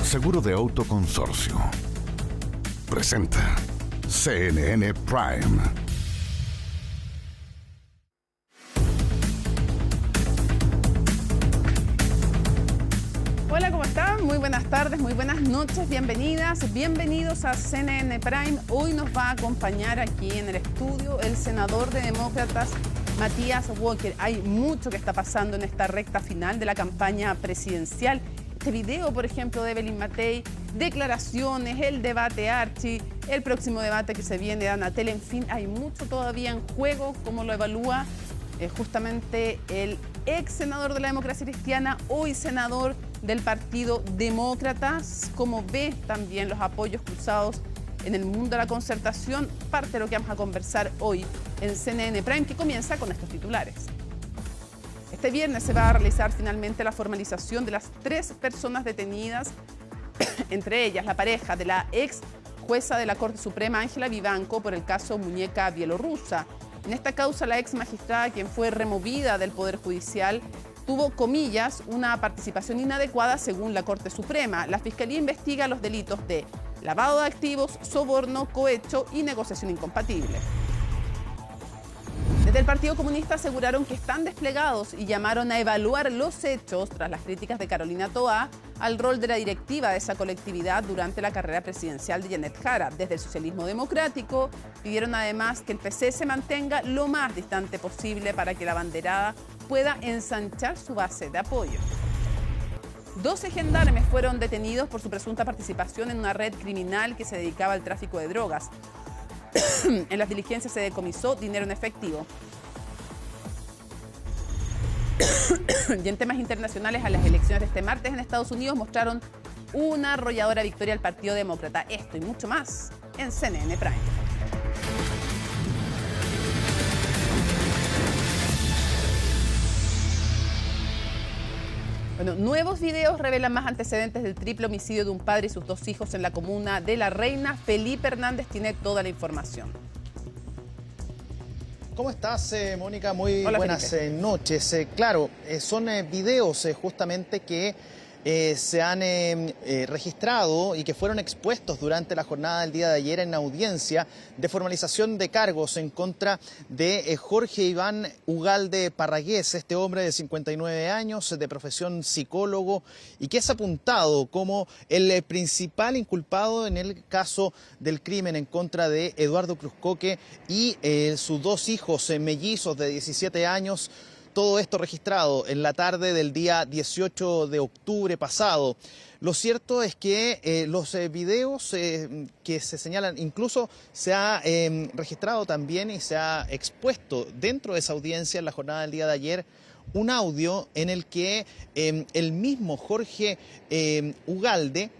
Seguro de Auto Consorcio. Presenta CNN Prime. Hola, ¿cómo están? Muy buenas tardes, muy buenas noches, bienvenidas, bienvenidos a CNN Prime. Hoy nos va a acompañar aquí en el estudio el senador de Demócratas, Matías Walker. Hay mucho que está pasando en esta recta final de la campaña presidencial. Este video, por ejemplo, de Evelyn Matei, declaraciones, el debate Archie, el próximo debate que se viene de Anatel, en fin, hay mucho todavía en juego, como lo evalúa justamente el ex senador de la Democracia Cristiana, hoy senador del Partido Demócratas, como ve también los apoyos cruzados en el mundo de la concertación, parte de lo que vamos a conversar hoy en CNN Prime, que comienza con estos titulares. Este viernes se va a realizar finalmente la formalización de las 3 personas detenidas, entre ellas la pareja de la ex jueza de la Corte Suprema, Ángela Vivanco, por el caso Muñeca Bielorrusa. En esta causa, la ex magistrada, quien fue removida del Poder Judicial, tuvo, comillas, una participación inadecuada según la Corte Suprema. La Fiscalía investiga los delitos de lavado de activos, soborno, cohecho y negociación incompatible. Desde el Partido Comunista aseguraron que están desplegados y llamaron a evaluar los hechos tras las críticas de Carolina Toá al rol de la directiva de esa colectividad durante la carrera presidencial de Janet Jara. Desde el socialismo democrático pidieron además que el PC se mantenga lo más distante posible para que la banderada pueda ensanchar su base de apoyo. 12 gendarmes fueron detenidos por su presunta participación en una red criminal que se dedicaba al tráfico de drogas. En las diligencias se decomisó dinero en efectivo. Y en temas internacionales, a las elecciones de este martes en Estados Unidos mostraron una arrolladora victoria al Partido Demócrata. Esto y mucho más en CNN Prime. Bueno, nuevos videos revelan más antecedentes del triple homicidio de un padre y sus 2 hijos en la comuna de La Reina. Felipe Hernández tiene toda la información. ¿Cómo estás, Mónica? Muy Hola, buenas noches. Claro, son videos justamente que se han registrado y que fueron expuestos durante la jornada del día de ayer en audiencia de formalización de cargos en contra de Jorge Iván Ugalde Parragués, este hombre de 59 años, de profesión psicólogo, y que es apuntado como el principal inculpado en el caso del crimen en contra de Eduardo Cruzcoque y sus 2 hijos mellizos de 17 años. Todo esto registrado en la tarde del día 18 de octubre pasado. Lo cierto es que los videos que se señalan, incluso se ha registrado también y se ha expuesto dentro de esa audiencia en la jornada del día de ayer un audio en el que el mismo Jorge Ugalde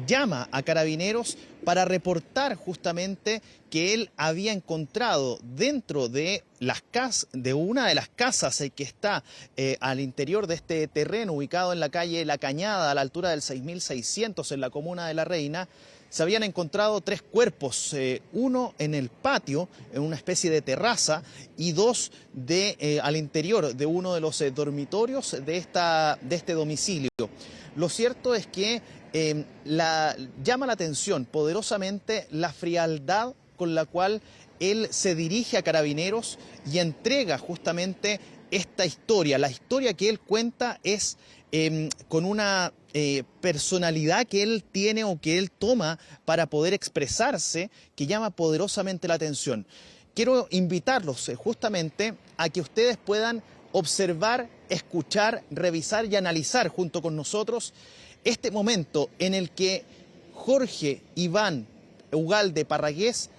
llama a Carabineros para reportar justamente que él había encontrado dentro de una de las casas que está al interior de este terreno ubicado en la calle La Cañada, a la altura del 6600 en la comuna de La Reina. Se habían encontrado 3 cuerpos, uno en el patio, en una especie de terraza, y 2 al interior de uno de los dormitorios de este domicilio. Lo cierto es que llama la atención poderosamente la frialdad con la cual él se dirige a Carabineros y entrega justamente esta historia. La historia que él cuenta es con una personalidad que él tiene o que él toma para poder expresarse, que llama poderosamente la atención. Quiero invitarlos justamente a que ustedes puedan observar, escuchar, revisar y analizar junto con nosotros este momento en el que Jorge Iván Ugalde Parragués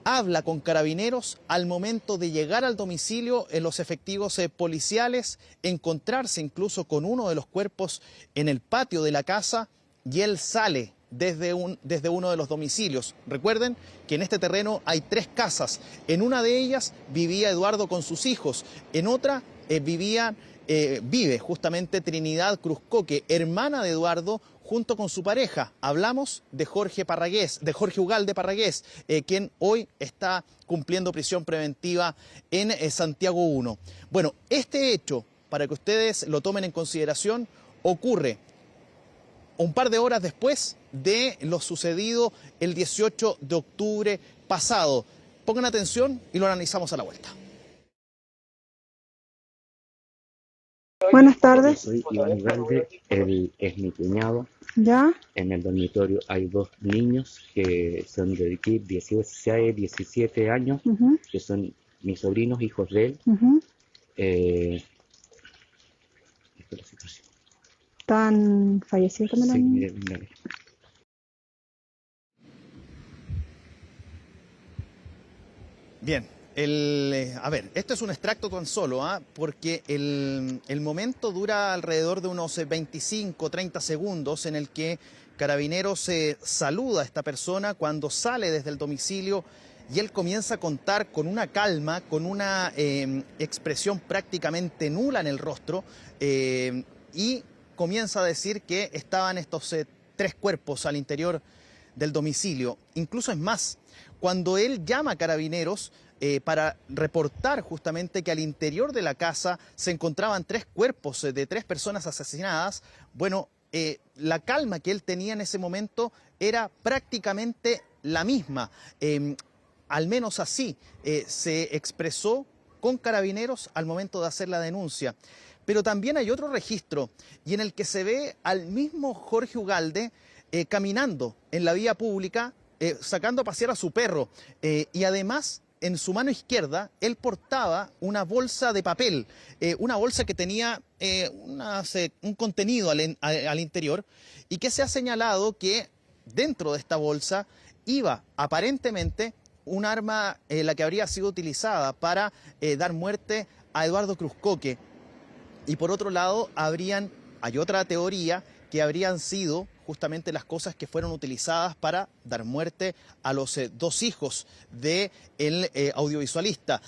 habla con Carabineros al momento de llegar al domicilio en los efectivos policiales, encontrarse incluso con uno de los cuerpos en el patio de la casa, y él sale desde uno de los domicilios. Recuerden que en este terreno hay 3 casas. En una de ellas vivía Eduardo con sus hijos, en otra vive justamente Trinidad Cruzcoque, hermana de Eduardo, junto con su pareja. Hablamos de Jorge Ugalde Parragués, quien hoy está cumpliendo prisión preventiva en Santiago 1. Bueno, este hecho, para que ustedes lo tomen en consideración, ocurre un par de horas después de lo sucedido el 18 de octubre pasado. Pongan atención y lo analizamos a la vuelta. Buenas tardes. Soy Iván Ugalde, él es mi cuñado. ¿Ya? En el dormitorio hay 2 niños que son de aquí, 16, 17 años, que son mis sobrinos, hijos de él. Esta es la situación. ¿Están fallecidos también? Sí, mire. Bien, a ver, esto es un extracto tan solo, porque el momento dura alrededor de unos 25, 30 segundos en el que Carabineros saluda a esta persona cuando sale desde el domicilio y él comienza a contar con una calma, con una expresión prácticamente nula en el rostro y comienza a decir que estaban estos 3 cuerpos al interior del domicilio. Incluso es más, cuando él llama a Carabineros para reportar justamente que al interior de la casa se encontraban 3 cuerpos de 3 personas asesinadas, bueno, la calma que él tenía en ese momento era prácticamente la misma. Al menos así se expresó con Carabineros al momento de hacer la denuncia. Pero también hay otro registro y en el que se ve al mismo Jorge Ugalde caminando en la vía pública, sacando a pasear a su perro y además en su mano izquierda él portaba una bolsa de papel, una bolsa que tenía un contenido al interior y que se ha señalado que dentro de esta bolsa iba aparentemente un arma la que habría sido utilizada para dar muerte a Eduardo Cruzcoque. Y por otro lado hay otra teoría que habrían sido justamente las cosas que fueron utilizadas para dar muerte a los 2 hijos del audiovisualista.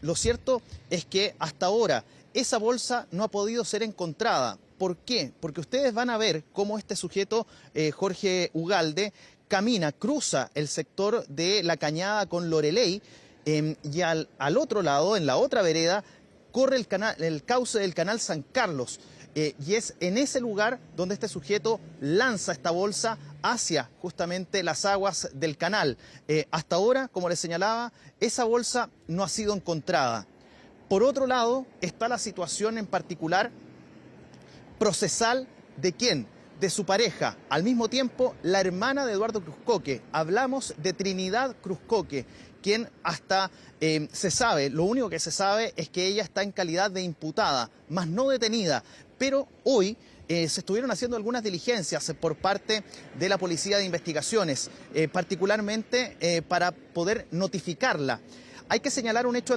Lo cierto es que hasta ahora esa bolsa no ha podido ser encontrada. ¿Por qué? Porque ustedes van a ver cómo este sujeto, Jorge Ugalde, cruza el sector de La Cañada con Loreley y al otro lado, en la otra vereda, corre el cauce del canal San Carlos. Y es en ese lugar donde este sujeto lanza esta bolsa hacia justamente las aguas del canal. Hasta ahora, como les señalaba, esa bolsa no ha sido encontrada. Por otro lado, está la situación en particular procesal de ¿quién? De su pareja, al mismo tiempo la hermana de Eduardo Cruzcoque. Hablamos de Trinidad Cruzcoque, quien hasta se sabe, lo único que se sabe es que ella está en calidad de imputada, más no detenida. Pero hoy se estuvieron haciendo algunas diligencias por parte de la Policía de Investigaciones, particularmente para poder notificarla. Hay que señalar un hecho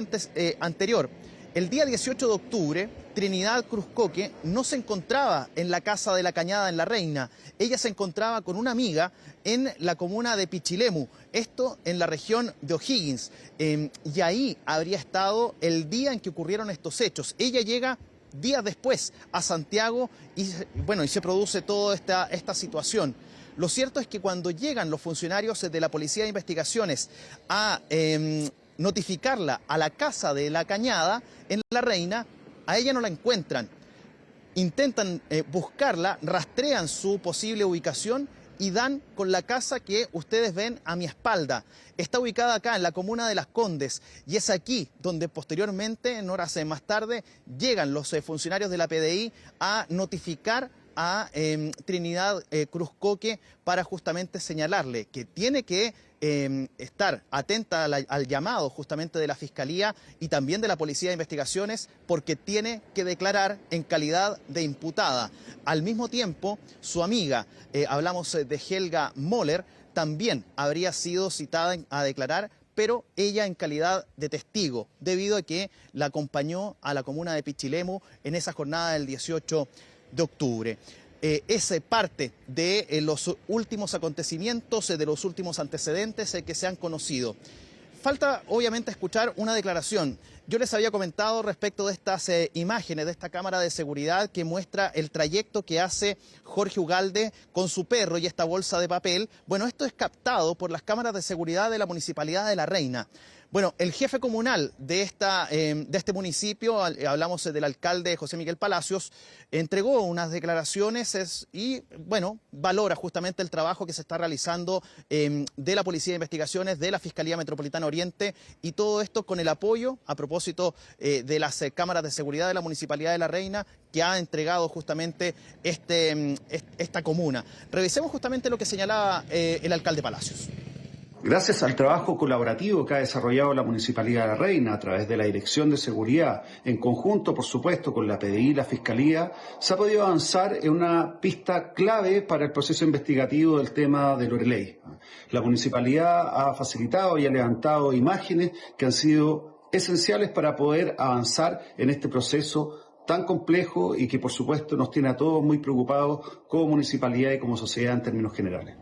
anterior. El día 18 de octubre, Trinidad Cruzcoque no se encontraba en la casa de La Cañada en La Reina. Ella se encontraba con una amiga en la comuna de Pichilemu, esto en la región de O'Higgins. Y ahí habría estado el día en que ocurrieron estos hechos. Ella llega días después a Santiago y se produce toda esta situación. Lo cierto es que cuando llegan los funcionarios de la Policía de Investigaciones a notificarla a la casa de La Cañada en La Reina, a ella no la encuentran. Intentan buscarla, rastrean su posible ubicación y dan con la casa que ustedes ven a mi espalda. Está ubicada acá en la comuna de Las Condes y es aquí donde posteriormente, en horas más tarde, llegan los funcionarios de la PDI a notificar a Trinidad Cruzcoque para justamente señalarle que tiene que estar atenta al llamado justamente de la Fiscalía y también de la Policía de Investigaciones porque tiene que declarar en calidad de imputada. Al mismo tiempo, su amiga, hablamos de Helga Moller, también habría sido citada a declarar, pero ella en calidad de testigo, debido a que la acompañó a la comuna de Pichilemu en esa jornada del 18 de octubre. Es parte de los últimos acontecimientos, de los últimos antecedentes que se han conocido. Falta, obviamente, escuchar una declaración Yo les había comentado respecto de estas imágenes de esta cámara de seguridad que muestra el trayecto que hace Jorge Ugalde con su perro y esta bolsa de papel. Bueno, esto es captado por las cámaras de seguridad de la Municipalidad de La Reina. Bueno, el jefe comunal de este municipio, hablamos del alcalde José Miguel Palacios, entregó unas declaraciones y, bueno, valora justamente el trabajo que se está realizando de la Policía de Investigaciones, de la Fiscalía Metropolitana Oriente, y todo esto con el apoyo, a propósito de las cámaras de seguridad de la Municipalidad de La Reina, que ha entregado justamente esta comuna. Revisemos justamente lo que señalaba el alcalde Palacios. Gracias al trabajo colaborativo que ha desarrollado la Municipalidad de La Reina a través de la Dirección de Seguridad, en conjunto, por supuesto, con la PDI y la Fiscalía, se ha podido avanzar en una pista clave para el proceso investigativo del tema de Loreley. La Municipalidad ha facilitado y ha levantado imágenes que han sido esenciales para poder avanzar en este proceso tan complejo y que, por supuesto, nos tiene a todos muy preocupados como municipalidad y como sociedad en términos generales.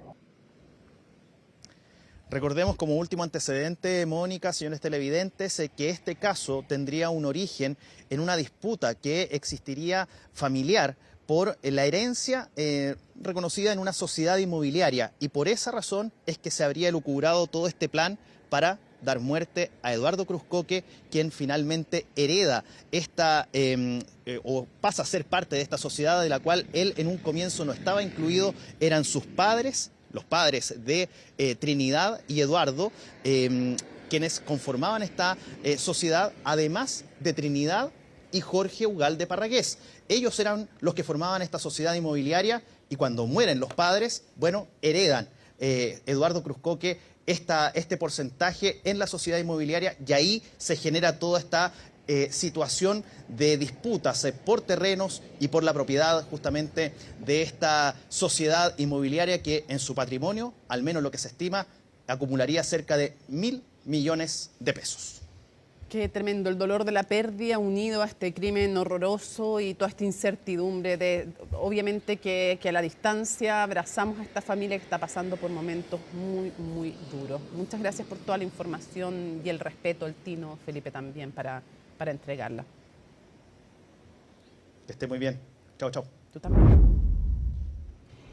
Recordemos como último antecedente, Mónica, señores televidentes, que este caso tendría un origen en una disputa que existiría familiar por la herencia reconocida en una sociedad inmobiliaria, y por esa razón es que se habría elucubrado todo este plan para dar muerte a Eduardo Cruz Coque, quien finalmente hereda o pasa a ser parte de esta sociedad de la cual él en un comienzo no estaba incluido. Eran sus padres, los padres de Trinidad y Eduardo, quienes conformaban esta sociedad, además de Trinidad y Jorge Ugalde Parragués. Ellos eran los que formaban esta sociedad inmobiliaria, y cuando mueren los padres, bueno, heredan Eduardo Cruz Coque este porcentaje en la sociedad inmobiliaria, y ahí se genera toda esta situación de disputas por terrenos y por la propiedad justamente de esta sociedad inmobiliaria que en su patrimonio, al menos lo que se estima, acumularía cerca de 1.000 millones de pesos. Qué tremendo el dolor de la pérdida unido a este crimen horroroso y toda esta incertidumbre. Obviamente que a la distancia abrazamos a esta familia que está pasando por momentos muy, muy duros. Muchas gracias por toda la información y el respeto, el tino, Felipe, también para entregarla. Que esté muy bien. Chao, chao. Tú también.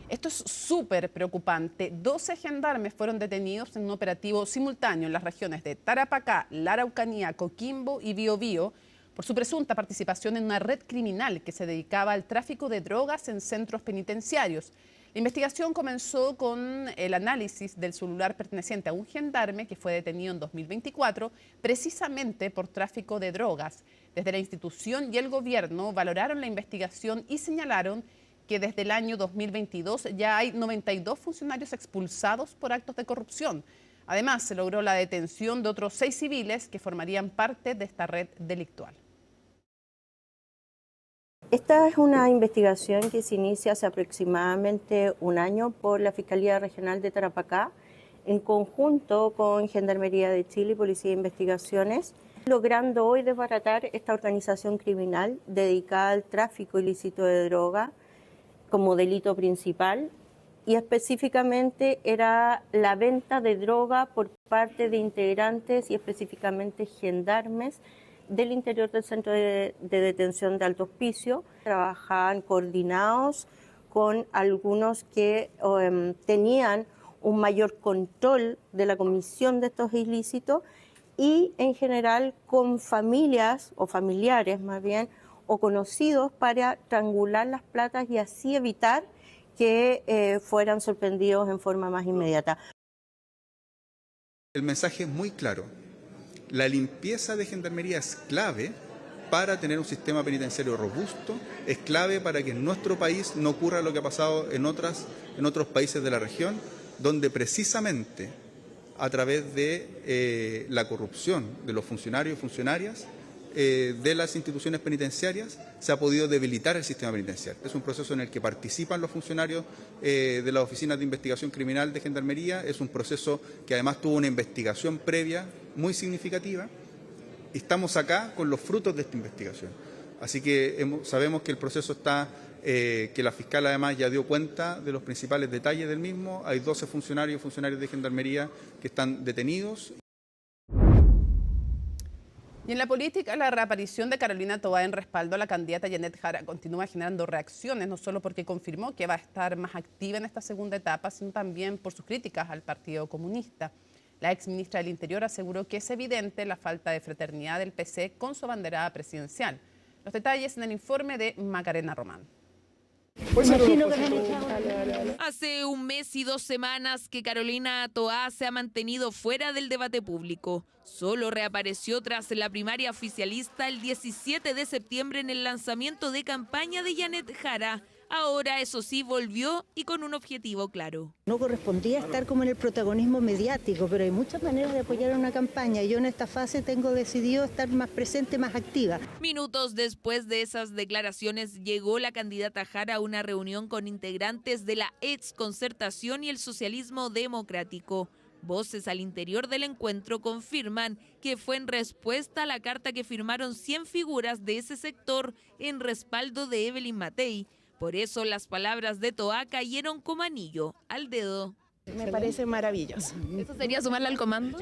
Esto es súper preocupante. 12 gendarmes fueron detenidos en un operativo simultáneo en las regiones de Tarapacá, la Araucanía, Coquimbo y Biobío por su presunta participación en una red criminal que se dedicaba al tráfico de drogas en centros penitenciarios. La investigación comenzó con el análisis del celular perteneciente a un gendarme que fue detenido en 2024 precisamente por tráfico de drogas. Desde la institución y el gobierno valoraron la investigación y señalaron que desde el año 2022 ya hay 92 funcionarios expulsados por actos de corrupción. Además, se logró la detención de otros 6 civiles que formarían parte de esta red delictual. Esta es una investigación que se inicia hace aproximadamente un año por la Fiscalía Regional de Tarapacá, en conjunto con Gendarmería de Chile y Policía de Investigaciones, logrando hoy desbaratar esta organización criminal dedicada al tráfico ilícito de droga como delito principal, y específicamente era la venta de droga por parte de integrantes y específicamente gendarmes del interior del centro de detención de Alto Hospicio. Trabajaban coordinados con algunos que tenían un mayor control de la comisión de estos ilícitos, y en general con familias o familiares más bien o conocidos para triangular las platas y así evitar que fueran sorprendidos en forma más inmediata. El mensaje es muy claro. La limpieza de Gendarmería es clave para tener un sistema penitenciario robusto, es clave para que en nuestro país no ocurra lo que ha pasado en otros países de la región, donde precisamente a través de la corrupción de los funcionarios y funcionarias de las instituciones penitenciarias se ha podido debilitar el sistema penitenciario. Es un proceso en el que participan los funcionarios de las oficinas de investigación criminal de Gendarmería. Es un proceso que además tuvo una investigación previa muy significativa. Estamos acá con los frutos de esta investigación. Así que sabemos que el proceso está, que la fiscal además ya dio cuenta de los principales detalles del mismo. Hay 12 funcionarios y funcionarias de Gendarmería que están detenidos. Y en la política, la reaparición de Carolina Toá en respaldo a la candidata Janet Jara continúa generando reacciones, no solo porque confirmó que va a estar más activa en esta segunda etapa, sino también por sus críticas al Partido Comunista. La exministra del Interior aseguró que es evidente la falta de fraternidad del PC con su abanderada presidencial. Los detalles en el informe de Macarena Román. Hace un mes y 2 semanas que Carolina Toá se ha mantenido fuera del debate público. Solo reapareció tras la primaria oficialista el 17 de septiembre en el lanzamiento de campaña de Janet Jara. Ahora, eso sí, volvió y con un objetivo claro. No correspondía estar como en el protagonismo mediático, pero hay muchas maneras de apoyar una campaña. Yo en esta fase tengo decidido estar más presente, más activa. Minutos después de esas declaraciones, llegó la candidata Jara a una reunión con integrantes de la exconcertación y el socialismo democrático. Voces al interior del encuentro confirman que fue en respuesta a la carta que firmaron 100 figuras de ese sector en respaldo de Evelyn Matei. Por eso las palabras de Toá cayeron como anillo al dedo. Me parece maravilloso. ¿Eso sería sumarla al comando?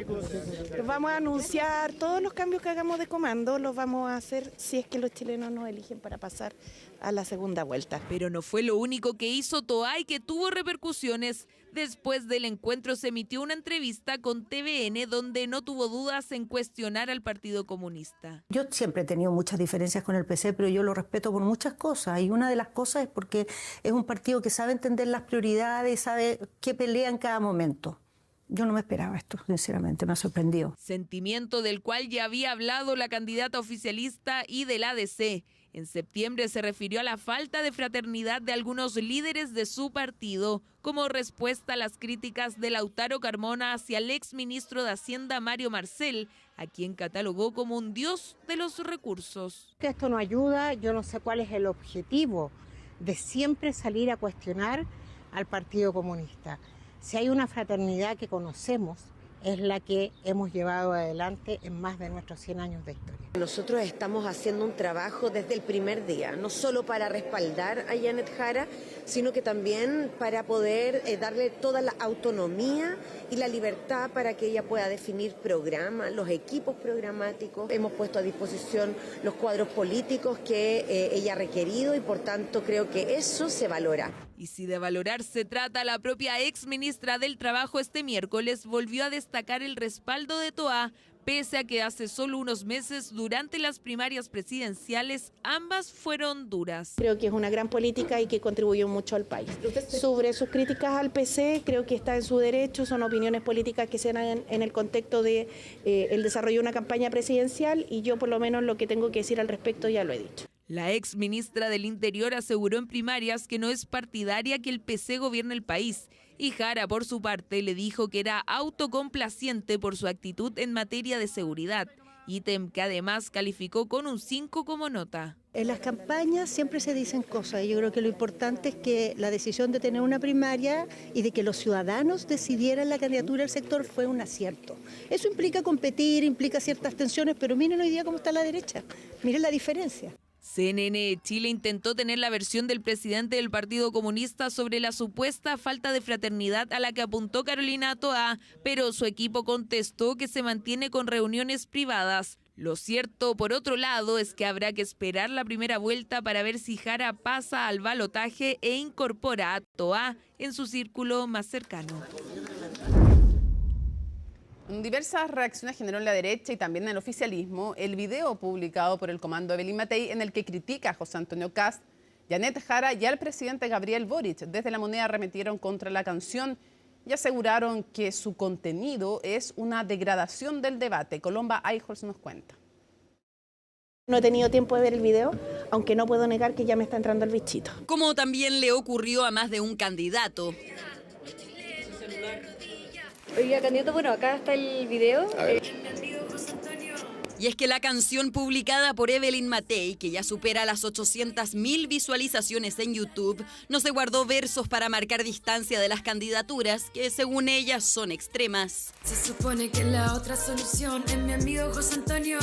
Vamos a anunciar todos los cambios que hagamos de comando, los vamos a hacer si es que los chilenos nos eligen para pasar a la segunda vuelta. Pero no fue lo único que hizo Toá y que tuvo repercusiones. Después del encuentro se emitió una entrevista con TVN donde no tuvo dudas en cuestionar al Partido Comunista. Yo siempre he tenido muchas diferencias con el PC, pero yo lo respeto por muchas cosas. Y una de las cosas es porque es un partido que sabe entender las prioridades, sabe qué pelea en cada momento. Yo no me esperaba esto, sinceramente, me ha sorprendido. Sentimiento del cual ya había hablado la candidata oficialista y del ADC. En septiembre se refirió a la falta de fraternidad de algunos líderes de su partido como respuesta a las críticas de Lautaro Carmona hacia el exministro de Hacienda Mario Marcel, a quien catalogó como un dios de los recursos. Que esto no ayuda, yo no sé cuál es el objetivo de siempre salir a cuestionar al Partido Comunista. Si hay una fraternidad que conocemos, es la que hemos llevado adelante en más de nuestros 100 años de historia. Nosotros estamos haciendo un trabajo desde el primer día, no solo para respaldar a Janet Jara, sino que también para poder darle toda la autonomía y la libertad para que ella pueda definir programas, los equipos programáticos. Hemos puesto a disposición los cuadros políticos que ella ha requerido y por tanto creo que eso se valora. Y si de valorar se trata, la propia exministra del Trabajo este miércoles volvió a destacar el respaldo de Toá, pese a que hace solo unos meses, durante las primarias presidenciales, ambas fueron duras. Creo que es una gran política y que contribuyó mucho al país. Sobre sus críticas al PC, creo que está en su derecho, son opiniones políticas que se dan en el contexto de el desarrollo de una campaña presidencial y yo por lo menos lo que tengo que decir al respecto ya lo he dicho. La ex ministra del Interior aseguró en primarias que no es partidaria que el PC gobierne el país. Y Jara, por su parte, le dijo que era autocomplaciente por su actitud en materia de seguridad, ítem que además calificó con un 5 como nota. En las campañas siempre se dicen cosas y yo creo que lo importante es que la decisión de tener una primaria y de que los ciudadanos decidieran la candidatura del sector fue un acierto. Eso implica competir, implica ciertas tensiones, pero miren hoy día cómo está la derecha, miren la diferencia. CNN Chile intentó tener la versión del presidente del Partido Comunista sobre la supuesta falta de fraternidad a la que apuntó Carolina Toá, pero su equipo contestó que se mantiene con reuniones privadas. Lo cierto, por otro lado, es que habrá que esperar la primera vuelta para ver si Jara pasa al balotaje e incorpora a Toá en su círculo más cercano. Diversas reacciones generó en la derecha y también en el oficialismo el video publicado por el comando Evelyn Matei en el que critica a José Antonio Kast, Janet Jara y al presidente Gabriel Boric. Desde La Moneda arremetieron contra la canción y aseguraron que su contenido es una degradación del debate. Colomba Eichholz nos cuenta. No he tenido tiempo de ver el video, aunque no puedo negar que ya me está entrando el bichito. Como también le ocurrió a más de un candidato. Oiga, candidato, bueno, acá está el video. Y es que la canción publicada por Evelyn Matei, que ya supera las 800.000 visualizaciones en YouTube, no se guardó versos para marcar distancia de las candidaturas, que según ella son extremas. Se supone que la otra solución es mi amigo José Antonio.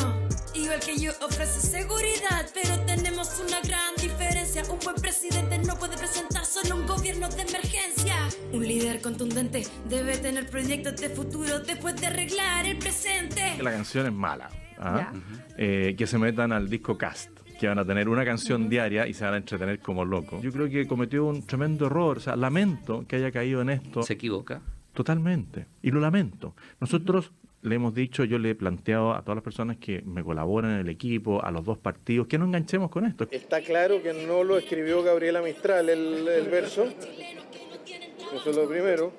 Igual que yo ofrece seguridad, pero tenemos una gran diferencia. Un buen presidente no puede presentar solo un gobierno de emergencia. Un líder líder contundente debe tener proyectos de futuro después de arreglar el presente. La canción es mala, que se metan al disco Cast, que van a tener una canción diaria y se van a entretener como locos. Yo creo que cometió un tremendo error, o sea, lamento que haya caído en esto. ¿Se equivoca? Totalmente, y lo lamento. Nosotros le hemos dicho, yo le he planteado a todas las personas que me colaboran en el equipo, a los dos partidos, que no enganchemos con esto. Está claro que no lo escribió Gabriela Mistral el verso, eso es lo primero.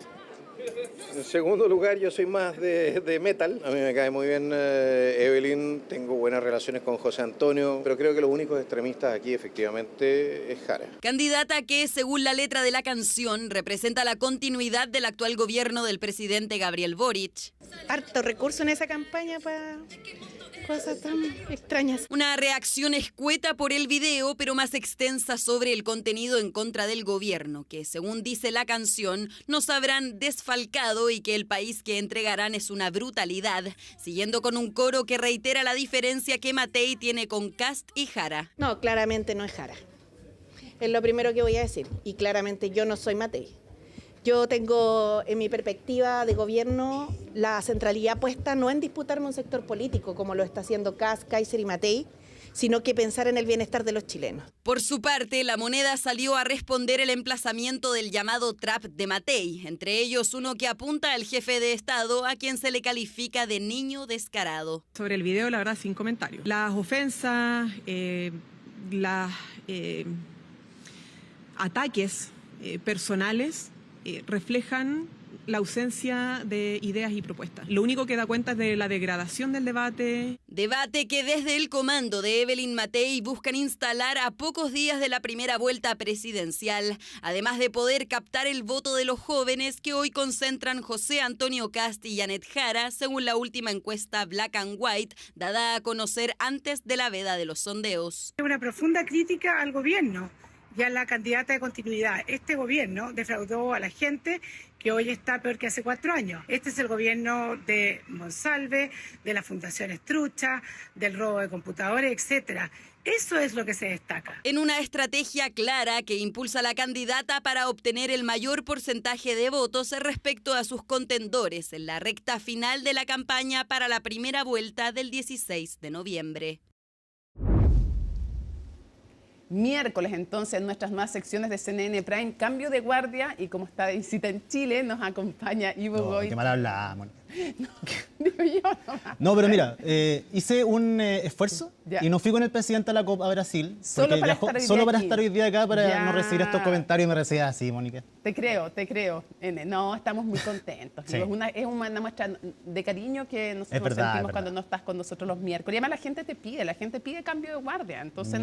En segundo lugar, yo soy más de metal. A mí me cae muy bien Evelyn, tengo buenas relaciones con José Antonio, pero creo que los únicos extremistas aquí efectivamente es Jara. Candidata que, según la letra de la canción, representa la continuidad del actual gobierno del presidente Gabriel Boric. Harto recurso en esa campaña para cosas tan extrañas. Una reacción escueta por el video, pero más extensa sobre el contenido en contra del gobierno, que, según dice la canción, nos habrán desfalcado y que el país que entregarán es una brutalidad, siguiendo con un coro que reitera la diferencia que Matei tiene con Kast y Jara. No, claramente no es Jara. Es lo primero que voy a decir. Y claramente yo no soy Matei. Yo tengo, en mi perspectiva de gobierno, la centralidad puesta no en disputarme un sector político, como lo está haciendo Kast, Kaiser y Matei, sino que pensar en el bienestar de los chilenos. Por su parte, La Moneda salió a responder el emplazamiento del llamado trap de Matei, entre ellos uno que apunta al jefe de Estado, a quien se le califica de niño descarado. Sobre el video, la verdad, sin comentarios. Las ofensas, ataques personales reflejan la ausencia de ideas y propuestas. Lo único que da cuenta es de la degradación del debate. Debate que desde el comando de Evelyn Matei buscan instalar a pocos días de la primera vuelta presidencial, además de poder captar el voto de los jóvenes que hoy concentran José Antonio Kast y Janet Jara, según la última encuesta Black and White, dada a conocer antes de la veda de los sondeos. Una profunda crítica al gobierno y a la candidata de continuidad. Este gobierno defraudó a la gente que hoy está peor que hace 4 años. Este es el gobierno de Monsalve, de la Fundación Estrucha, del robo de computadores, etcétera. Eso es lo que se destaca. En una estrategia clara que impulsa a la candidata para obtener el mayor porcentaje de votos respecto a sus contendores en la recta final de la campaña para la primera vuelta del 16 de noviembre. Miércoles, entonces, en nuestras más secciones de CNN Prime, cambio de guardia, y como está de visita en Chile, nos acompaña Ivo Goy. Qué mal hablamos. No, digo yo nomás. No, pero mira, hice un esfuerzo y no fui con el presidente a la Copa Brasil. Solo para estar hoy día acá, para no recibir estos comentarios y me recibas así, Mónica. Te creo. No, estamos muy contentos. Sí. Es una muestra de cariño que nosotros sentimos cuando no estás con nosotros los miércoles. Y además la gente pide cambio de guardia. Entonces en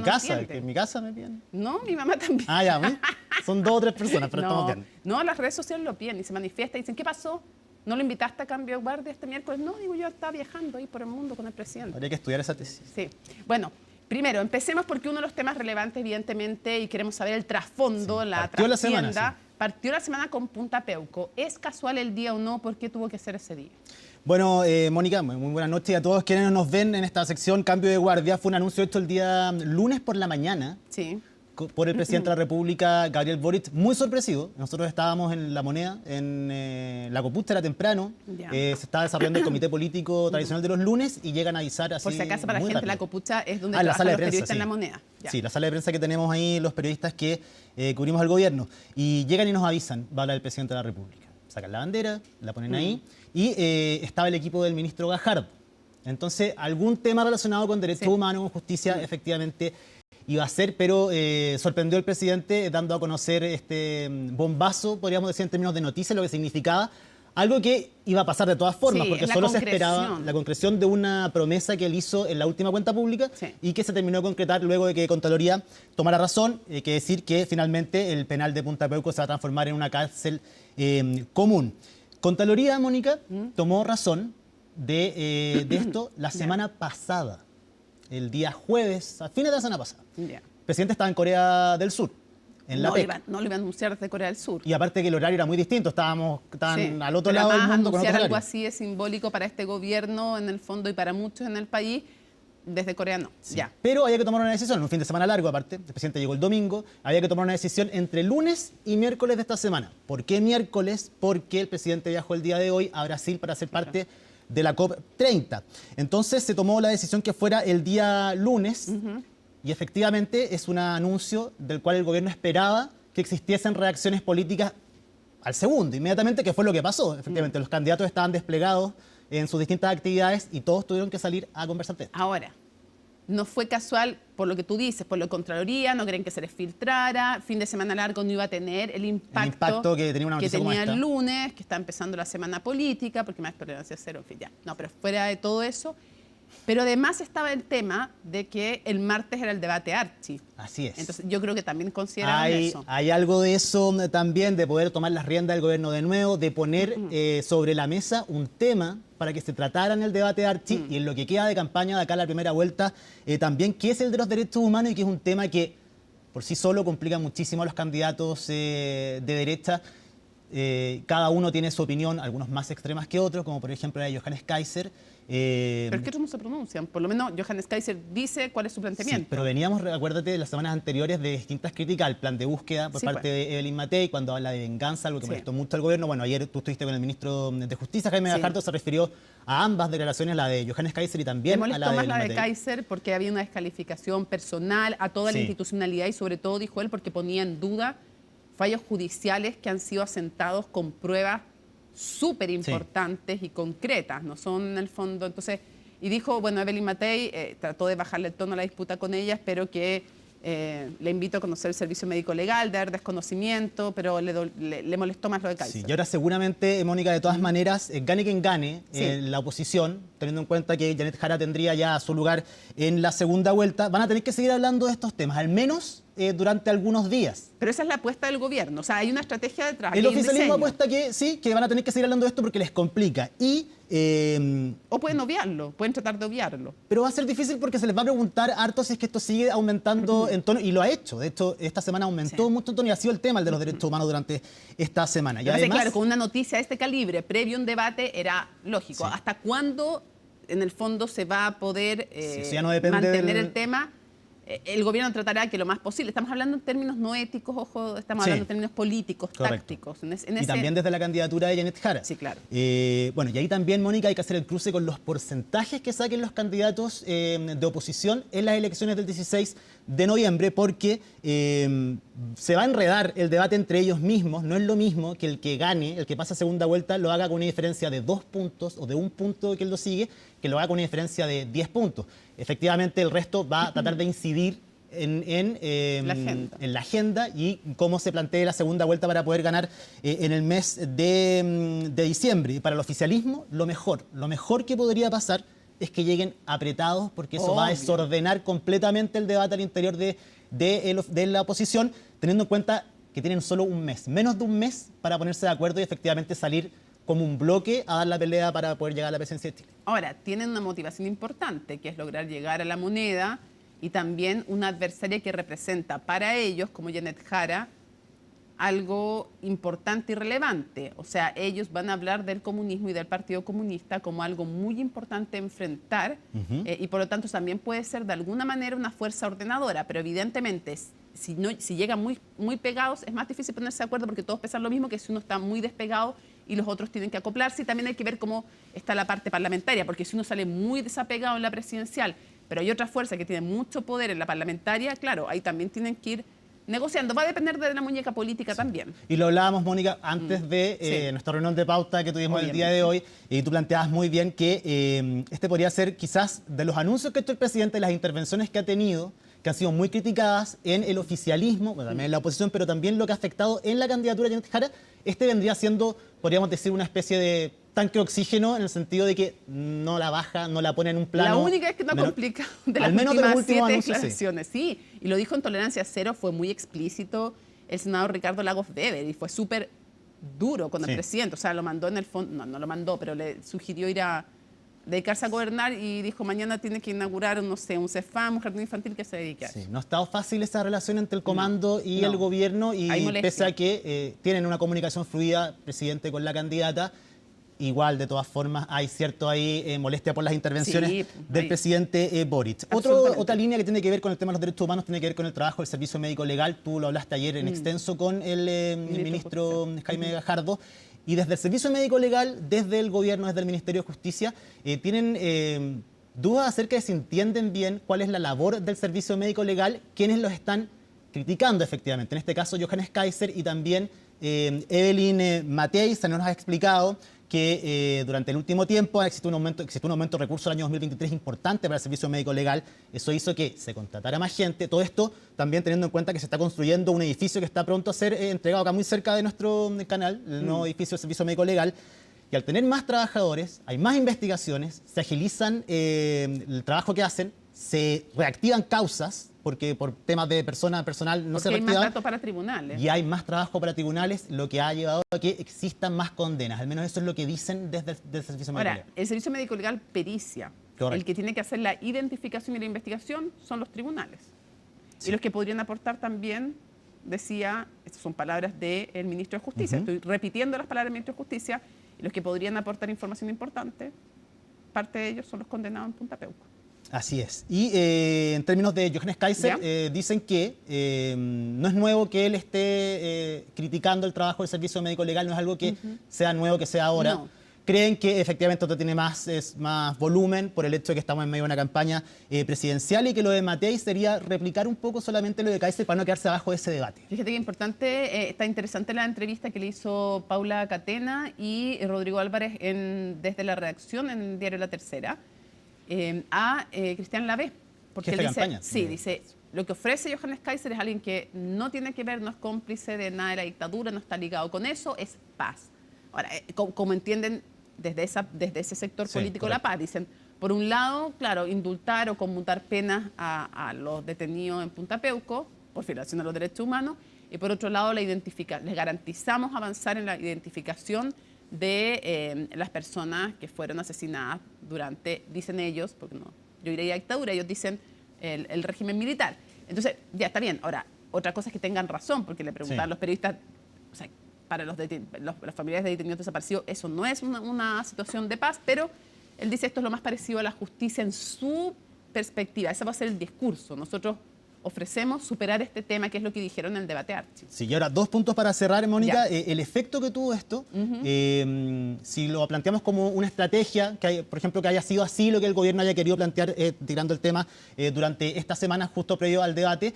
mi casa me piden. No, mi mamá también. Ah, ya, son 2 o 3 personas, pero estamos bien. No, las redes sociales lo piden y se manifiesta y dicen, ¿qué pasó? ¿No lo invitaste a cambio de guardia este miércoles? No, digo, yo estaba viajando ahí por el mundo con el presidente. Habría que estudiar esa tesis. Sí. Bueno, primero, empecemos porque uno de los temas relevantes, evidentemente, y queremos saber el trasfondo, la trastienda, partió la semana con Punta Peuco. ¿Es casual el día o no? ¿Por qué tuvo que ser ese día? Bueno, Mónica, muy buenas noches a todos quienes nos ven en esta sección Cambio de Guardia. Fue un anuncio hecho el día lunes por la mañana. Sí. Por el presidente de la República, Gabriel Boric, muy sorpresivo. Nosotros estábamos en La Moneda, en la Copucha, era temprano. Se estaba desarrollando el comité político tradicional de los lunes y llegan a avisar así. Por si acaso, para la gente, rápido. La Copucha es donde la trabajan sala los de prensa, periodistas en La Moneda. Ya. Sí, la sala de prensa que tenemos ahí, los periodistas que cubrimos al gobierno. Y llegan y nos avisan, va a hablar el presidente de la República. Sacan la bandera, la ponen ahí, y estaba el equipo del ministro Gajardo. Entonces, algún tema relacionado con derechos humanos, con justicia, efectivamente iba a ser, pero sorprendió el presidente dando a conocer este bombazo, podríamos decir en términos de noticias, lo que significaba algo que iba a pasar de todas formas, porque solo se esperaba la concreción de una promesa que él hizo en la última cuenta pública y que se terminó de concretar luego de que Contraloría tomara razón, que decir que finalmente el penal de Punta Peuco se va a transformar en una cárcel común. Contraloría, Mónica, tomó razón de esto la semana pasada. El día jueves, a fines de la semana pasada. El presidente estaba en Corea del Sur, en la PEC. No lo iba a anunciar desde Corea del Sur. Y aparte que el horario era muy distinto, estaban al otro lado del mundo. Anunciar algo así es simbólico para este gobierno, en el fondo, y para muchos en el país. Desde Corea no, Sí. ya. Pero había que tomar una decisión, en un fin de semana largo aparte, el presidente llegó el domingo, había que tomar una decisión entre lunes y miércoles de esta semana. ¿Por qué miércoles? Porque el presidente viajó el día de hoy a Brasil para ser parte de la COP30. Entonces se tomó la decisión que fuera el día lunes y efectivamente es un anuncio del cual el gobierno esperaba que existiesen reacciones políticas al segundo, inmediatamente, que fue lo que pasó. Efectivamente, los candidatos estaban desplegados en sus distintas actividades y todos tuvieron que salir a conversar de esto. Ahora, no fue casual por lo que tú dices, por lo de Contraloría, no creen que se les filtrara, fin de semana largo no iba a tener el impacto que tenía una noticia como esta. el lunes, que está empezando la semana política, porque más tolerancia cero, en fin, ya. No, pero fuera de todo eso. Pero además estaba el tema de que el martes era el debate Archi. Así es. Entonces yo creo que también consideraron eso. Hay algo de eso también, de poder tomar las riendas del gobierno de nuevo, de poner sobre la mesa un tema para que se tratara en el debate Archi y en lo que queda de campaña de acá a la primera vuelta también, que es el de los derechos humanos y que es un tema que por sí solo complica muchísimo a los candidatos de derecha. Cada uno tiene su opinión, algunos más extremas que otros, como por ejemplo la de Johannes Kaiser. Pero es que otros no se pronuncian. Por lo menos Johannes Kaiser dice cuál es su planteamiento. Sí, pero veníamos, acuérdate, de las semanas anteriores de distintas críticas al plan de búsqueda por parte de Evelyn Matei, cuando habla de venganza, algo que molestó mucho al gobierno. Bueno, ayer tú estuviste con el ministro de Justicia, Jaime Gajardo, se refirió a ambas declaraciones, la de Johannes Kaiser y también a la de Evelyn más la de Matei. Kaiser porque había una descalificación personal a toda la institucionalidad y sobre todo, dijo él, porque ponía en duda fallos judiciales que han sido asentados con pruebas súper importantes y concretas, no son en el fondo. Entonces, y dijo, bueno, Evelyn Matei trató de bajarle el tono a la disputa con ella, espero que le invito a conocer el servicio médico legal, de dar desconocimiento, pero le molestó más lo de Kaiser. Sí, y ahora seguramente, Mónica, de todas maneras, gane quien gane la oposición, teniendo en cuenta que Janet Jara tendría ya su lugar en la segunda vuelta, van a tener que seguir hablando de estos temas, al menos durante algunos días. Pero esa es la apuesta del gobierno, o sea, hay una estrategia detrás. El oficialismo apuesta que sí, que van a tener que seguir hablando de esto porque les complica. O pueden obviarlo, pueden tratar de obviarlo. Pero va a ser difícil porque se les va a preguntar harto si es que esto sigue aumentando en tono, y lo ha hecho. De hecho, esta semana aumentó mucho en tono y ha sido el tema el de los derechos humanos durante esta semana. Y además, claro, con una noticia de este calibre, previo a un debate, era lógico. ¿Hasta cuándo, en el fondo, se va a poder ya no depende mantener el tema? El gobierno tratará que lo más posible. Estamos hablando en términos no éticos, ojo, estamos hablando en términos políticos, tácticos. Y también desde la candidatura de Janet Jara. Sí, claro. Bueno, y ahí también, Mónica, hay que hacer el cruce con los porcentajes que saquen los candidatos de oposición en las elecciones del 16 de noviembre, porque se va a enredar el debate entre ellos mismos. No es lo mismo que el que gane, el que pasa a segunda vuelta, lo haga con una diferencia de 2 puntos o de 1 punto que él lo sigue, que lo haga con una diferencia de 10 puntos. Efectivamente, el resto va a tratar de incidir en la agenda y cómo se plantee la segunda vuelta para poder ganar en el mes de diciembre. Y para el oficialismo, lo mejor que podría pasar es que lleguen apretados, porque eso va a desordenar completamente el debate al interior de la oposición, teniendo en cuenta que tienen solo un mes, menos de un mes, para ponerse de acuerdo y efectivamente salir como un bloque a dar la pelea para poder llegar a la presidencia de Chile. Ahora, tienen una motivación importante, que es lograr llegar a la moneda, y también una adversaria que representa para ellos, como Janet Jara, algo importante y relevante. O sea, ellos van a hablar del comunismo y del Partido Comunista como algo muy importante a enfrentar, y por lo tanto también puede ser de alguna manera una fuerza ordenadora, pero evidentemente si llegan muy pegados es más difícil ponerse de acuerdo porque todos pesan lo mismo que si uno está muy despegado y los otros tienen que acoplarse. Y también hay que ver cómo está la parte parlamentaria, porque si uno sale muy desapegado en la presidencial, pero hay otra fuerza que tiene mucho poder en la parlamentaria, claro, ahí también tienen que ir negociando. Va a depender de la muñeca política también. Y lo hablábamos, Mónica, antes de nuestra reunión de pauta que tuvimos el día de hoy, y tú planteabas muy bien que este podría ser quizás de los anuncios que ha hecho el presidente, las intervenciones que ha tenido, que han sido muy criticadas en el oficialismo, bueno, también en la oposición, pero también lo que ha afectado en la candidatura de Janet Jara. Este vendría siendo, podríamos decir, una especie de tanque de oxígeno, en el sentido de que no la baja, no la pone en un plano. La única es que no ha complicado de las últimas 7 declaraciones. Sí, y lo dijo en Tolerancia Cero, fue muy explícito el senador Ricardo Lagos Weber, y fue súper duro con el presidente. O sea, lo mandó en el fondo, no lo mandó, pero le sugirió ir a dedicarse a gobernar, y dijo, mañana tiene que inaugurar, no sé, un CEFAM, un jardín infantil que se dedique a eso. No ha estado fácil esa relación entre el comando y el gobierno, y pese a que tienen una comunicación fluida, presidente con la candidata, igual, de todas formas, hay cierto ahí molestia por las intervenciones del presidente Boric. Otra línea que tiene que ver con el tema de los derechos humanos tiene que ver con el trabajo del Servicio Médico Legal. Tú lo hablaste ayer en extenso con el ministro Jaime Gajardo. Y desde el Servicio Médico Legal, desde el gobierno, desde el Ministerio de Justicia, tienen dudas acerca de si entienden bien cuál es la labor del Servicio Médico Legal, quienes los están criticando efectivamente. En este caso, Johannes Kaiser y también Evelyn Matei se nos ha explicado que durante el último tiempo existió un aumento de recursos el año 2023 importante para el Servicio Médico Legal. Eso hizo que se contratara más gente. Todo esto también teniendo en cuenta que se está construyendo un edificio que está pronto a ser entregado acá muy cerca de nuestro canal, el nuevo edificio del Servicio Médico Legal. Y al tener más trabajadores, hay más investigaciones, se agilizan el trabajo que hacen, se reactivan causas, porque por temas de personal no se reactivan. Hay más datos para tribunales. Y hay más trabajo para tribunales, lo que ha llevado a que existan más condenas. Al menos eso es lo que dicen desde el Servicio Médico Legal. Ahora, el Servicio Médico Legal pericia. Correcto. El que tiene que hacer la identificación y la investigación son los tribunales. Sí. Y los que podrían aportar también, decía, estas son palabras del ministro de Justicia, estoy repitiendo las palabras del ministro de Justicia, y los que podrían aportar información importante, parte de ellos son los condenados en Punta Peuco. Así es. Y en términos de Johannes Kaiser, dicen que no es nuevo que él esté criticando el trabajo del Servicio Médico Legal, no es algo que sea nuevo, que sea ahora. No. Creen que efectivamente esto tiene más volumen por el hecho de que estamos en medio de una campaña presidencial y que lo de Matei sería replicar un poco solamente lo de Kaiser para no quedarse abajo de ese debate. Fíjate que importante, está interesante la entrevista que le hizo Paula Catena y Rodrigo Álvarez desde la redacción en Diario La Tercera. A Cristian Lavé, porque él dice, dice, lo que ofrece Johannes Kaiser es alguien que no tiene que ver, no es cómplice de nada de la dictadura, no está ligado con eso, es paz. Ahora, como entienden desde ese sector político la paz, dicen, por un lado, claro, indultar o conmutar penas a los detenidos en Punta Peuco por violación de los derechos humanos, y por otro lado, les garantizamos avanzar en la identificación de las personas que fueron asesinadas durante, dicen ellos, porque no, yo diría dictadura, ellos dicen el régimen militar. Entonces, ya está bien. Ahora, otra cosa es que tengan razón, porque le preguntaban los periodistas, o sea, para los familiares de detenidos desaparecidos, eso no es una situación de paz, pero él dice esto es lo más parecido a la justicia en su perspectiva. Ese va a ser el discurso. Nosotros ofrecemos superar este tema, que es lo que dijeron en el debate Archi. Sí, y ahora 2 puntos para cerrar, Mónica. El efecto que tuvo esto, si lo planteamos como una estrategia, por ejemplo, que haya sido así lo que el gobierno haya querido plantear, tirando el tema durante esta semana justo previo al debate,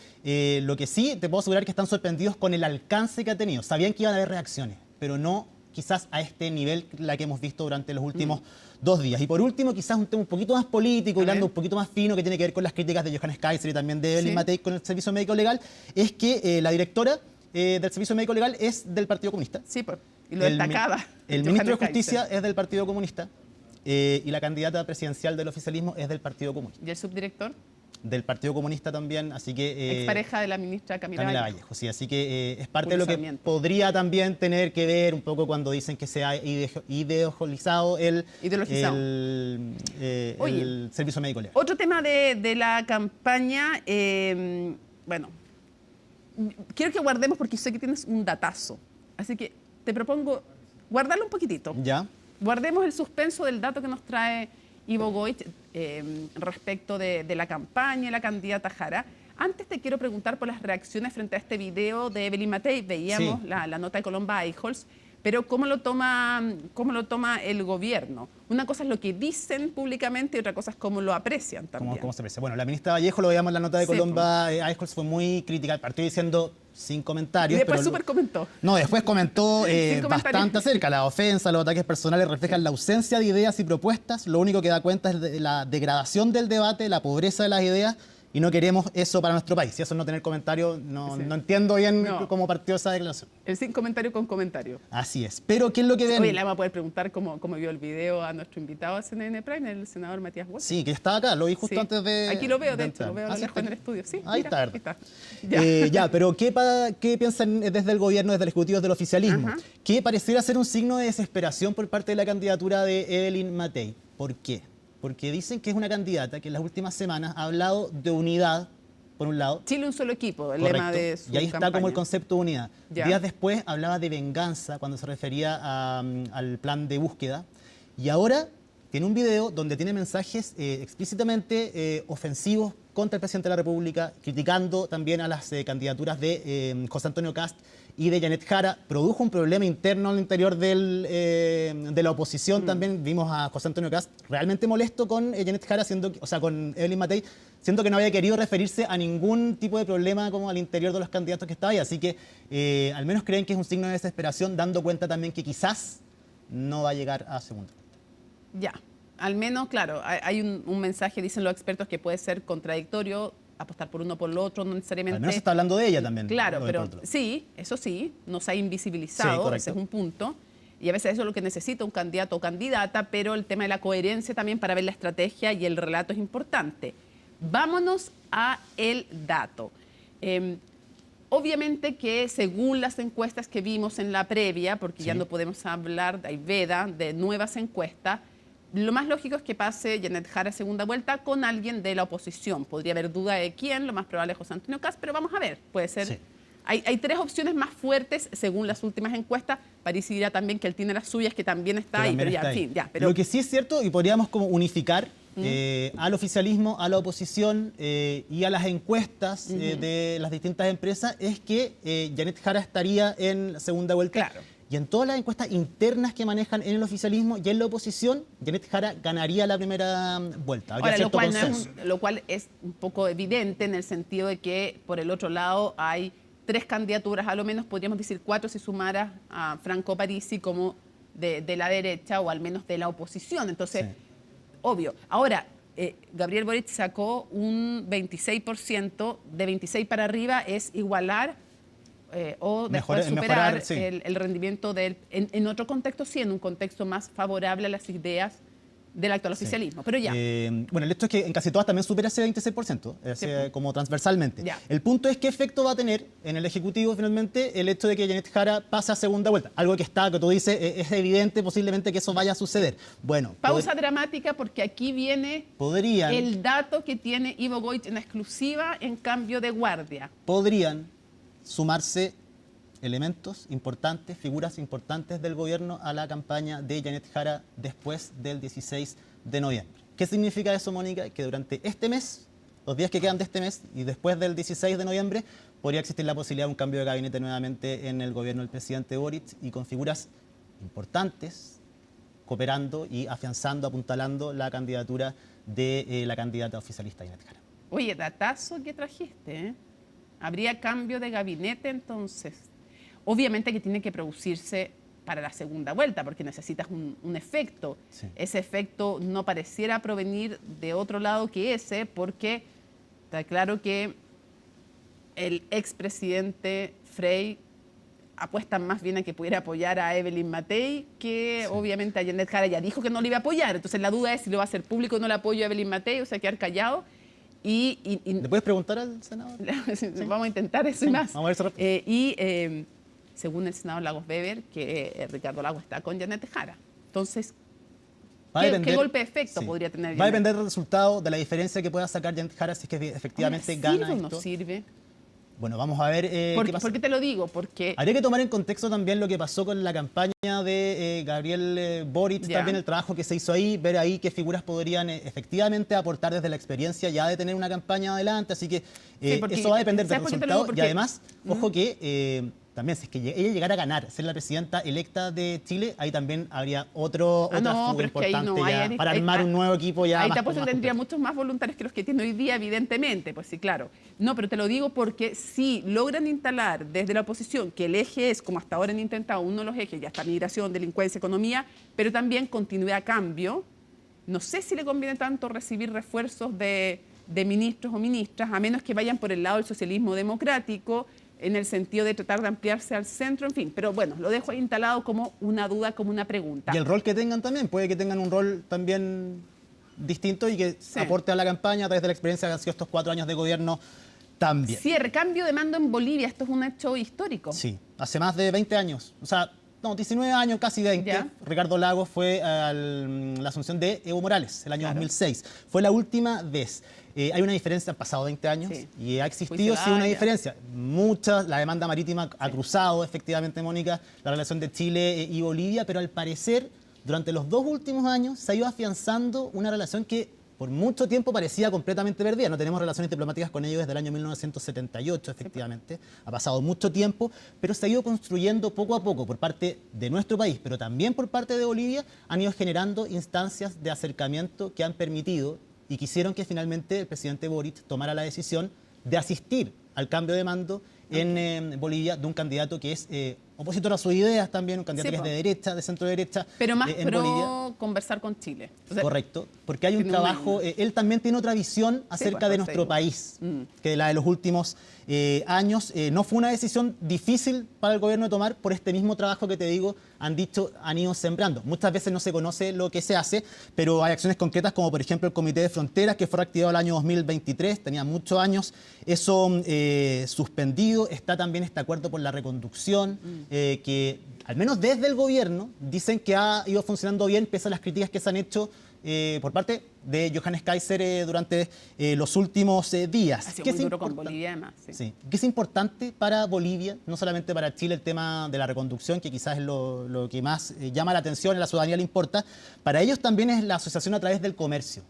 lo que sí te puedo asegurar que están sorprendidos con el alcance que ha tenido. Sabían que iban a haber reacciones, pero no quizás a este nivel la que hemos visto durante los últimos 2 días. Y por último, quizás un tema un poquito más político, hilando un poquito más fino, que tiene que ver con las críticas de Johannes Kaiser y también de Evelyn Matei con el Servicio Médico Legal, es que la directora del Servicio Médico Legal es del Partido Comunista. Sí, pues, y lo destacaba. El ministro de Justicia es del Partido Comunista y la candidata presidencial del oficialismo es del Partido Comunista. ¿Y el subdirector? Del Partido Comunista también, así que... Expareja de la ministra Camila Vallejo. Sí, así que es parte de lo que podría también tener que ver un poco cuando dicen que se ha ideologizado el Servicio Médico Legal. Otro tema de la campaña, bueno, quiero que guardemos porque sé que tienes un datazo, así que te propongo guardarlo un poquitito. Ya. Guardemos el suspenso del dato que nos trae Ivo Goich respecto de la campaña y la candidata Jara. Antes te quiero preguntar por las reacciones frente a este video de Evelyn Matei. Veíamos la nota de Colomba Eichholz, pero ¿cómo lo toma el gobierno? Una cosa es lo que dicen públicamente y otra cosa es cómo lo aprecian también. ¿Cómo se aprecia? Bueno, la ministra Vallejo, lo veíamos en la nota de Colomba Eichholz, fue muy crítica. Partió diciendo sin comentarios. Y después súper comentó. No, después comentó bastante acerca. La ofensa, los ataques personales reflejan la ausencia de ideas y propuestas. Lo único que da cuenta es de la degradación del debate, la pobreza de las ideas. Y no queremos eso para nuestro país. Si eso es no tener comentario, no entiendo bien cómo partió esa declaración. El sin comentario con comentario. Así es. Pero ¿qué es lo que ven? Oye, le vamos a poder preguntar cómo vio el video a nuestro invitado a CNN Prime, el senador Matías Walker. Sí, que estaba acá, lo vi justo antes de... Aquí lo veo, de hecho, lo veo lejos en el estudio. Sí, ahí está. Pero ¿qué piensan desde el gobierno, desde el ejecutivo, desde el oficialismo? Que pareciera ser un signo de desesperación por parte de la candidatura de Evelyn Matei. ¿Por qué? Porque dicen que es una candidata que en las últimas semanas ha hablado de unidad por un lado. Chile un solo equipo, el Correcto. lema de su Y ahí está campaña. como el concepto de unidad. Ya. Días después hablaba de venganza cuando se refería al plan de búsqueda. Y ahora tiene un video donde tiene mensajes explícitamente ofensivos contra el presidente de la República, criticando también a las candidaturas de José Antonio Kast y de Janet Jara. Produjo un problema interno al interior de la oposición también. Vimos a José Antonio Kast realmente molesto con Janet Jara, con Evelyn Matei, siendo que no había querido referirse a ningún tipo de problema como al interior de los candidatos que estaba ahí. Así que al menos creen que es un signo de desesperación, dando cuenta también que quizás no va a llegar a segundo. Ya, al menos, claro, hay un mensaje, dicen los expertos, que puede ser contradictorio, apostar por uno o por lo otro, no necesariamente. Al menos se está hablando de ella también. Claro, pero sí, eso sí, nos ha invisibilizado, ese es un punto. Y a veces eso es lo que necesita un candidato o candidata, pero el tema de la coherencia también para ver la estrategia y el relato es importante. Vámonos a el dato. Obviamente que según las encuestas que vimos en la previa, porque ya no podemos hablar, hay veda de nuevas encuestas, lo más lógico es que pase Janet Jara segunda vuelta con alguien de la oposición. Podría haber duda de quién, lo más probable es José Antonio Kast, pero vamos a ver, puede ser. Sí. Hay tres opciones más fuertes según las últimas encuestas. París dirá también que él tiene las suyas, que también está ahí, pero ya, en fin, ya. Pero... Lo que sí es cierto, y podríamos como unificar al oficialismo, a la oposición y a las encuestas de las distintas empresas, es que Janet Jara estaría en segunda vuelta. Claro. Y en todas las encuestas internas que manejan en el oficialismo y en la oposición, Janet Jara ganaría la primera vuelta. Ahora, lo cual es un poco evidente en el sentido de que por el otro lado hay 3 candidaturas, a lo menos podríamos decir 4 si sumara a Franco Parisi como de la derecha o al menos de la oposición. Entonces, obvio. Ahora, Gabriel Boric sacó un 26%, de 26 para arriba es igualar o después superar el rendimiento en otro contexto, sí, en un contexto más favorable a las ideas del actual oficialismo. Pero ya. Bueno, el hecho es que en casi todas también supera ese 26%, como transversalmente. Ya. El punto es qué efecto va a tener en el Ejecutivo finalmente el hecho de que Janet Jara pase a segunda vuelta. Algo que está, que tú dices, es evidente posiblemente que eso vaya a suceder. Bueno. Pausa dramática porque aquí viene el dato que tiene Ivo Goich en exclusiva en cambio de guardia. Podrían sumarse elementos importantes, figuras importantes del gobierno a la campaña de Janet Jara después del 16 de noviembre. ¿Qué significa eso, Mónica? Que durante este mes, los días que quedan de este mes y después del 16 de noviembre, podría existir la posibilidad de un cambio de gabinete nuevamente en el gobierno del presidente Boric y con figuras importantes cooperando y afianzando, apuntalando la candidatura de la candidata oficialista Janet Jara. Oye, datazo que trajiste, ¿eh? ¿Habría cambio de gabinete entonces? Obviamente que tiene que producirse para la segunda vuelta, porque necesitas un efecto. Sí. Ese efecto no pareciera provenir de otro lado que ese, porque está claro que el expresidente Frey apuesta más bien a que pudiera apoyar a Evelyn Matei, que obviamente a Janet Jara ya dijo que no le iba a apoyar. Entonces la duda es si lo va a hacer público o no le apoyo a Evelyn Matei, o sea, quedar callado. ¿Le puedes preguntar al senador? Sí. Vamos a intentar eso y más. Vamos a ver si según el senador Lagos Weber, que Ricardo Lagos está con Janet Jara. Entonces, ¿qué golpe de efecto podría tener Janet? Va a depender del resultado, de la diferencia que pueda sacar Janet Jara si es que efectivamente gana ¿Sirve o esto. no sirve? Bueno, vamos a ver qué pasa. ¿Por qué te lo digo? Porque habría que tomar en contexto también lo que pasó con la campaña de Gabriel Boric, también el trabajo que se hizo ahí, ver ahí qué figuras podrían efectivamente aportar desde la experiencia ya de tener una campaña adelante, así que eso va a depender del resultado. Y además, ojo que también si es que ella llegara a ganar, ser la presidenta electa de Chile, ahí también habría otra figura importante para armar un nuevo equipo ya. Ahí te apuesto que tendría muchos más voluntarios que los que tiene hoy día, evidentemente, pues sí, claro. No, pero te lo digo porque si logran instalar desde la oposición que el eje es, como hasta ahora han intentado, uno de los ejes, ya está migración, delincuencia, economía, pero también continuidad a cambio, no sé si le conviene tanto recibir refuerzos de ministros o ministras, a menos que vayan por el lado del socialismo democrático, en el sentido de tratar de ampliarse al centro, en fin. Pero bueno, lo dejo ahí instalado como una duda, como una pregunta. Y el rol que tengan también, puede que tengan un rol también distinto y que aporte a la campaña a través de la experiencia que han sido estos 4 años de gobierno también. Sí, el recambio de mando en Bolivia, esto es un hecho histórico. Sí, hace más de 20 años. O sea, no, 19 años, casi 20. Ya. Ricardo Lagos fue a la asunción de Evo Morales, el año 2006. Fue la última vez. Hay una diferencia, han pasado 20 años y ha existido sí una diferencia. La demanda marítima ha cruzado efectivamente, Mónica, la relación de Chile y Bolivia, pero al parecer durante los 2 últimos años se ha ido afianzando una relación que por mucho tiempo parecía completamente perdida. No tenemos relaciones diplomáticas con ellos desde el año 1978, efectivamente. Ha pasado mucho tiempo, pero se ha ido construyendo poco a poco por parte de nuestro país, pero también por parte de Bolivia, han ido generando instancias de acercamiento que han permitido y quisieron que finalmente el presidente Boric tomara la decisión de asistir al cambio de mando en Bolivia de un candidato que es opositor a sus ideas también, un candidato que es de derecha, de centro derecha. Pero más en Bolivia. Conversar con Chile. O sea, correcto, porque hay un trabajo, él también tiene otra visión acerca de nuestro país, que la de los últimos años. No fue una decisión difícil para el gobierno de tomar por este mismo trabajo que te digo, han ido sembrando. Muchas veces no se conoce lo que se hace, pero hay acciones concretas como por ejemplo el Comité de Fronteras que fue reactivado el año 2023, tenía muchos años, eso suspendido. Está también este acuerdo por la reconducción, que al menos desde el gobierno dicen que ha ido funcionando bien pese a las críticas que se han hecho por parte de Johannes Kaiser durante los últimos días. Ha sido muy duro con Bolivia además. Sí. Que es importante para Bolivia, no solamente para Chile, el tema de la reconducción, que quizás es lo que más llama la atención, a la ciudadanía le importa. Para ellos también es la asociación a través del comercio.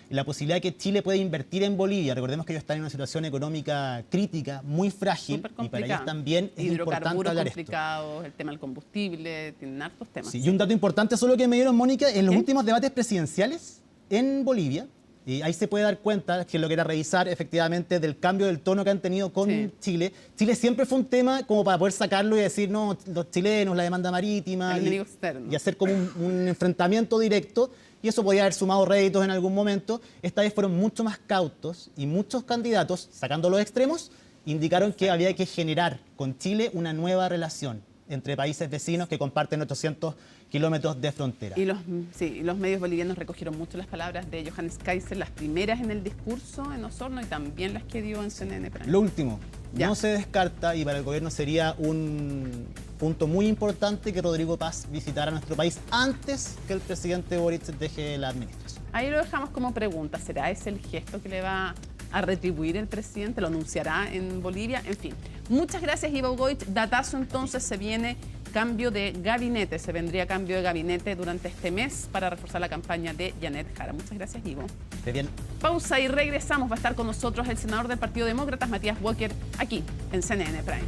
Y la posibilidad de que Chile pueda invertir en Bolivia. Recordemos que ellos están en una situación económica crítica, muy frágil, y para ellos también es importante hablar esto. El tema del combustible, tienen hartos temas. Sí. Y un dato importante solo que me dieron, Mónica, en los últimos debates presidenciales en Bolivia, y ahí se puede dar cuenta, que lo que era revisar efectivamente del cambio del tono que han tenido con Chile. Chile siempre fue un tema como para poder sacarlo y decir, no, los chilenos, la demanda marítima, y hacer como un enfrentamiento directo. Y eso podía haber sumado réditos en algún momento. Esta vez fueron mucho más cautos y muchos candidatos, sacando los extremos, indicaron que había que generar con Chile una nueva relación entre países vecinos que comparten 800 kilómetros de frontera. Y los medios bolivianos recogieron mucho las palabras de Johannes Kaiser, las primeras en el discurso en Osorno y también las que dio en CNN Prime. Lo último, no se descarta, y para el gobierno sería un punto muy importante, que Rodrigo Paz visitara nuestro país antes que el presidente Boric deje la administración. Ahí lo dejamos como pregunta. ¿Será ese el gesto que le va a retribuir el presidente? ¿Lo anunciará en Bolivia? En fin. Muchas gracias, Ivo Goich. Datazo, entonces, se viene cambio de gabinete. Se vendría cambio de gabinete durante este mes para reforzar la campaña de Janet Jara. Muchas gracias, Ivo. Esté bien. Pausa y regresamos. Va a estar con nosotros el senador del Partido Demócrata, Matías Walker, aquí en CNN Prime.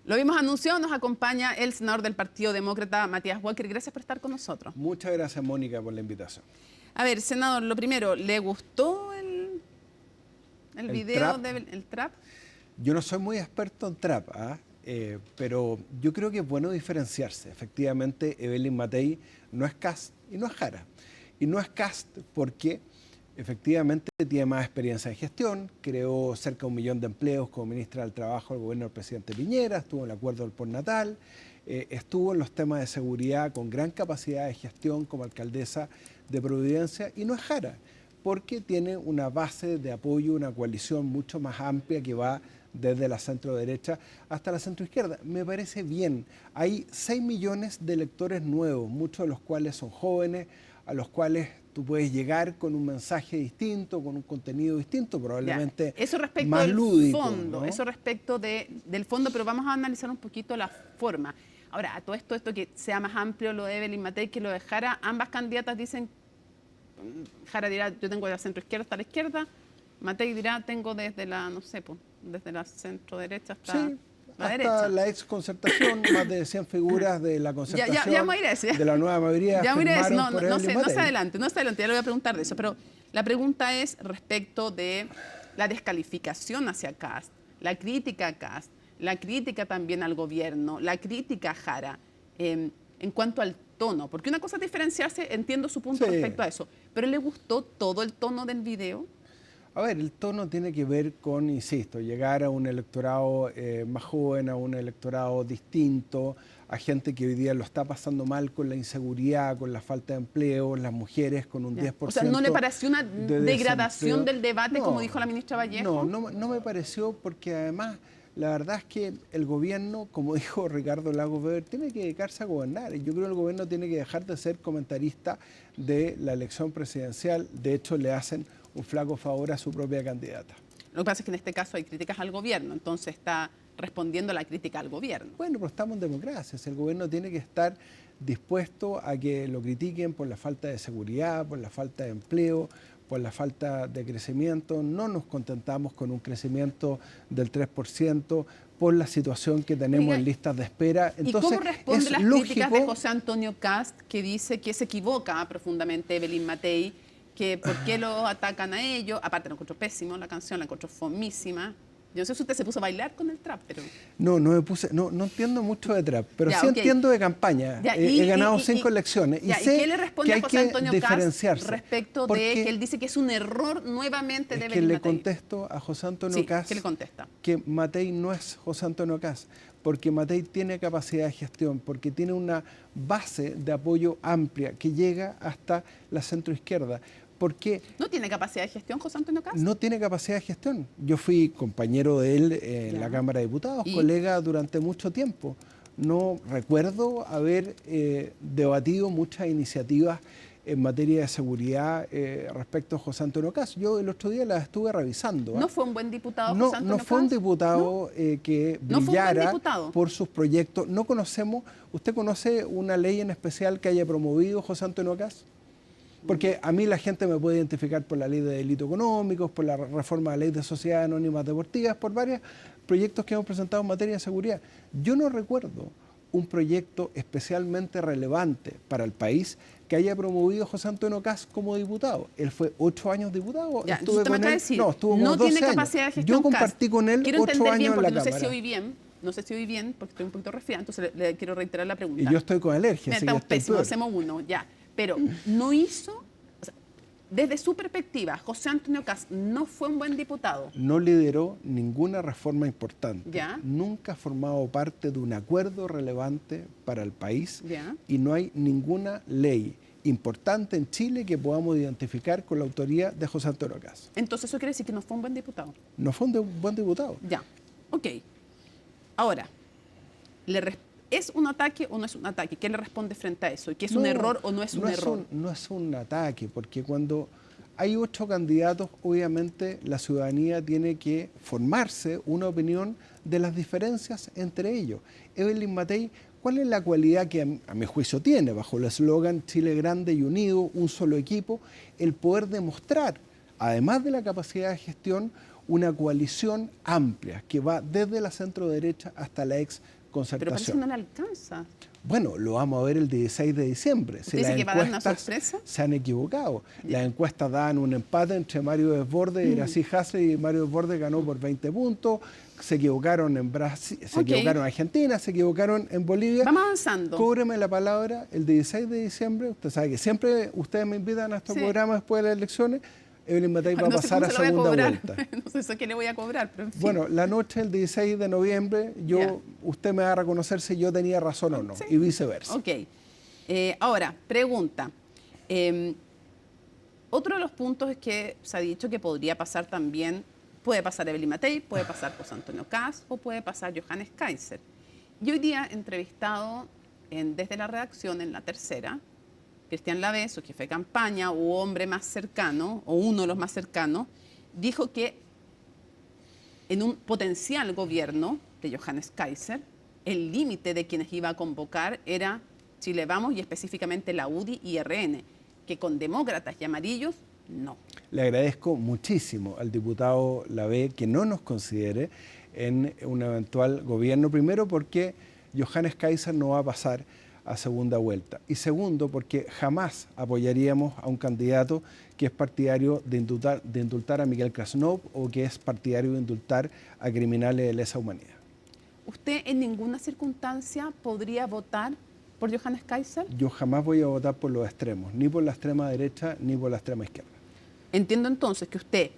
Lo vimos anunciado, nos acompaña el senador del Partido Demócrata, Matías Walker. Gracias por estar con nosotros. Muchas gracias, Mónica, por la invitación. A ver, senador, lo primero, ¿le gustó el video del trap? Yo no soy muy experto en trap, pero yo creo que es bueno diferenciarse. Efectivamente, Evelyn Matei no es Kast y no es Jara. Y no es Kast porque efectivamente tiene más experiencia en gestión, creó cerca de 1 millón de empleos como ministra del Trabajo del gobierno del presidente Piñera, estuvo en el acuerdo del postnatal, estuvo en los temas de seguridad con gran capacidad de gestión como alcaldesa de Providencia, y no es Jara, porque tiene una base de apoyo, una coalición mucho más amplia que va desde la centro derecha hasta la centro izquierda. Me parece bien. Hay 6 millones de electores nuevos, muchos de los cuales son jóvenes, a los cuales tú puedes llegar con un mensaje distinto, con un contenido distinto, probablemente eso respecto más del lúdico, fondo, ¿no? Eso respecto del fondo, pero vamos a analizar un poquito la forma. Ahora, a todo esto que sea más amplio lo de Evelyn Matei que lo de Jara, ambas candidatas dicen, Jara dirá, yo tengo de la centro izquierda hasta la izquierda, Matei dirá, tengo desde la, no sé, desde la centro derecha hasta la derecha. Hasta la ex concertación, más de 100 figuras de la concertación, ya me iré a eso, de la nueva mayoría. Ya me iré a eso, no se adelante, ya le voy a preguntar de eso, pero la pregunta es respecto de la descalificación hacia Kast, la crítica a Kast, la crítica también al gobierno, la crítica a Jara, en cuanto al tono, porque una cosa es diferenciarse, entiendo su punto respecto a eso, pero ¿le gustó todo el tono del video? A ver, el tono tiene que ver con, insisto, llegar a un electorado más joven, a un electorado distinto, a gente que hoy día lo está pasando mal con la inseguridad, con la falta de empleo, las mujeres con un 10%. O sea, ¿no le pareció una degradación del debate, como dijo la ministra Vallejo? No me pareció, porque además la verdad es que el gobierno, como dijo Ricardo Lagos Weber, tiene que dedicarse a gobernar. Y yo creo que el gobierno tiene que dejar de ser comentarista de la elección presidencial. De hecho, le hacen un flaco favor a su propia candidata. Lo que pasa es que en este caso hay críticas al gobierno, entonces está respondiendo a la crítica al gobierno. Bueno, pero estamos en democracia. El gobierno tiene que estar dispuesto a que lo critiquen por la falta de seguridad, por la falta de empleo, por la falta de crecimiento. No nos contentamos con un crecimiento del 3%, por la situación que tenemos en listas de espera. Entonces, ¿y cómo responde las críticas de José Antonio Kast, que dice que se equivoca profundamente Evelyn Matei, que por qué lo atacan a ellos? Aparte, la encontró pésimo la canción, la encontró fomísima. Yo no sé si usted se puso a bailar con el trap, pero... No me puse, no entiendo mucho de trap, pero sí entiendo de campaña. He ganado 5 elecciones. ¿Y qué le responde a José Antonio Kast respecto de que él dice que es un error nuevamente de Evelyn Matei? Que le contesto a José Antonio Kast ¿qué le contesta? Que Matei no es José Antonio Kast, porque Matei tiene capacidad de gestión, porque tiene una base de apoyo amplia que llega hasta la centroizquierda. Porque ¿no tiene capacidad de gestión José Antonio Kast? No tiene capacidad de gestión. Yo fui compañero de él en la Cámara de Diputados, colega durante mucho tiempo. No recuerdo haber debatido muchas iniciativas en materia de seguridad respecto a José Antonio Kast. Yo el otro día las estuve revisando. ¿No fue un buen diputado José Antonio Kast? No fue un diputado que brillara por sus proyectos. No conocemos, ¿usted conoce una ley en especial que haya promovido José Antonio Kast? Porque a mí la gente me puede identificar por la ley de delitos económicos, por la reforma de la ley de sociedades anónimas deportivas, por varios proyectos que hemos presentado en materia de seguridad. Yo no recuerdo un proyecto especialmente relevante para el país que haya promovido José Antonio Kast como diputado. Él fue 8 años diputado. Estuve con él, estuvo como 12 tiene capacidad años. De gestión. Yo compartí con él 8 años en la Cámara. No sé si oí bien, porque estoy un poquito resfriada, entonces le quiero reiterar la pregunta. Y yo estoy con alergia, así que estoy pésimo, hacemos uno, ya. Pero no hizo, o sea, desde su perspectiva, José Antonio Kast no fue un buen diputado. No lideró ninguna reforma importante. ¿Ya? Nunca ha formado parte de un acuerdo relevante para el país. ¿Ya? Y no hay ninguna ley importante en Chile que podamos identificar con la autoría de José Antonio Kast. Entonces eso quiere decir que no fue un buen diputado. No fue un buen diputado. Ya, ok. Ahora, ¿es un ataque o no es un ataque? ¿Qué le responde frente a eso? ¿Y qué es un error o no es un error? No es un ataque, porque cuando hay 8 candidatos, obviamente la ciudadanía tiene que formarse una opinión de las diferencias entre ellos. Evelyn Matei, ¿cuál es la cualidad que a mi juicio tiene, bajo el eslogan Chile grande y unido, un solo equipo? El poder demostrar, además de la capacidad de gestión, una coalición amplia que va desde la centro derecha hasta la ex concertación. Pero parece que no le alcanza. Bueno, lo vamos a ver el 16 de diciembre. ¿Usted dice que va a dar una sorpresa? Se han equivocado. Las encuestas dan un empate entre Mario Desbordes, Iracy Hasler, y Mario Desbordes ganó por 20 puntos. Se equivocaron en Brasil, se equivocaron en Argentina, se equivocaron en Bolivia. Vamos avanzando. Cóbreme la palabra, el 16 de diciembre, usted sabe que siempre ustedes me invitan a estos programas después de las elecciones. Evelyn Matei va a pasar a segunda vuelta. No sé qué le voy a cobrar, pero en fin. Bueno, la noche del 16 de noviembre, usted me va a reconocer si yo tenía razón o no, y viceversa. Ok. Ahora, pregunta. Otro de los puntos es que se ha dicho que podría pasar también, puede pasar Evelyn Matei, puede pasar José Antonio Kast o puede pasar Johannes Kaiser. Y hoy día, entrevistado desde la redacción en La Tercera, Cristian Lavés, su jefe de campaña u hombre más cercano, o uno de los más cercanos, dijo que en un potencial gobierno de Johannes Kaiser, el límite de quienes iba a convocar era Chile Vamos y específicamente la UDI y RN, que con demócratas y amarillos, no. Le agradezco muchísimo al diputado Lavés que no nos considere en un eventual gobierno, primero porque Johannes Kaiser no va a pasar a segunda vuelta. Y segundo, porque jamás apoyaríamos a un candidato que es partidario de indultar a Miguel Krasnov o que es partidario de indultar a criminales de lesa humanidad. ¿Usted en ninguna circunstancia podría votar por Johannes Kaiser? Yo jamás voy a votar por los extremos, ni por la extrema derecha ni por la extrema izquierda. Entiendo entonces que usted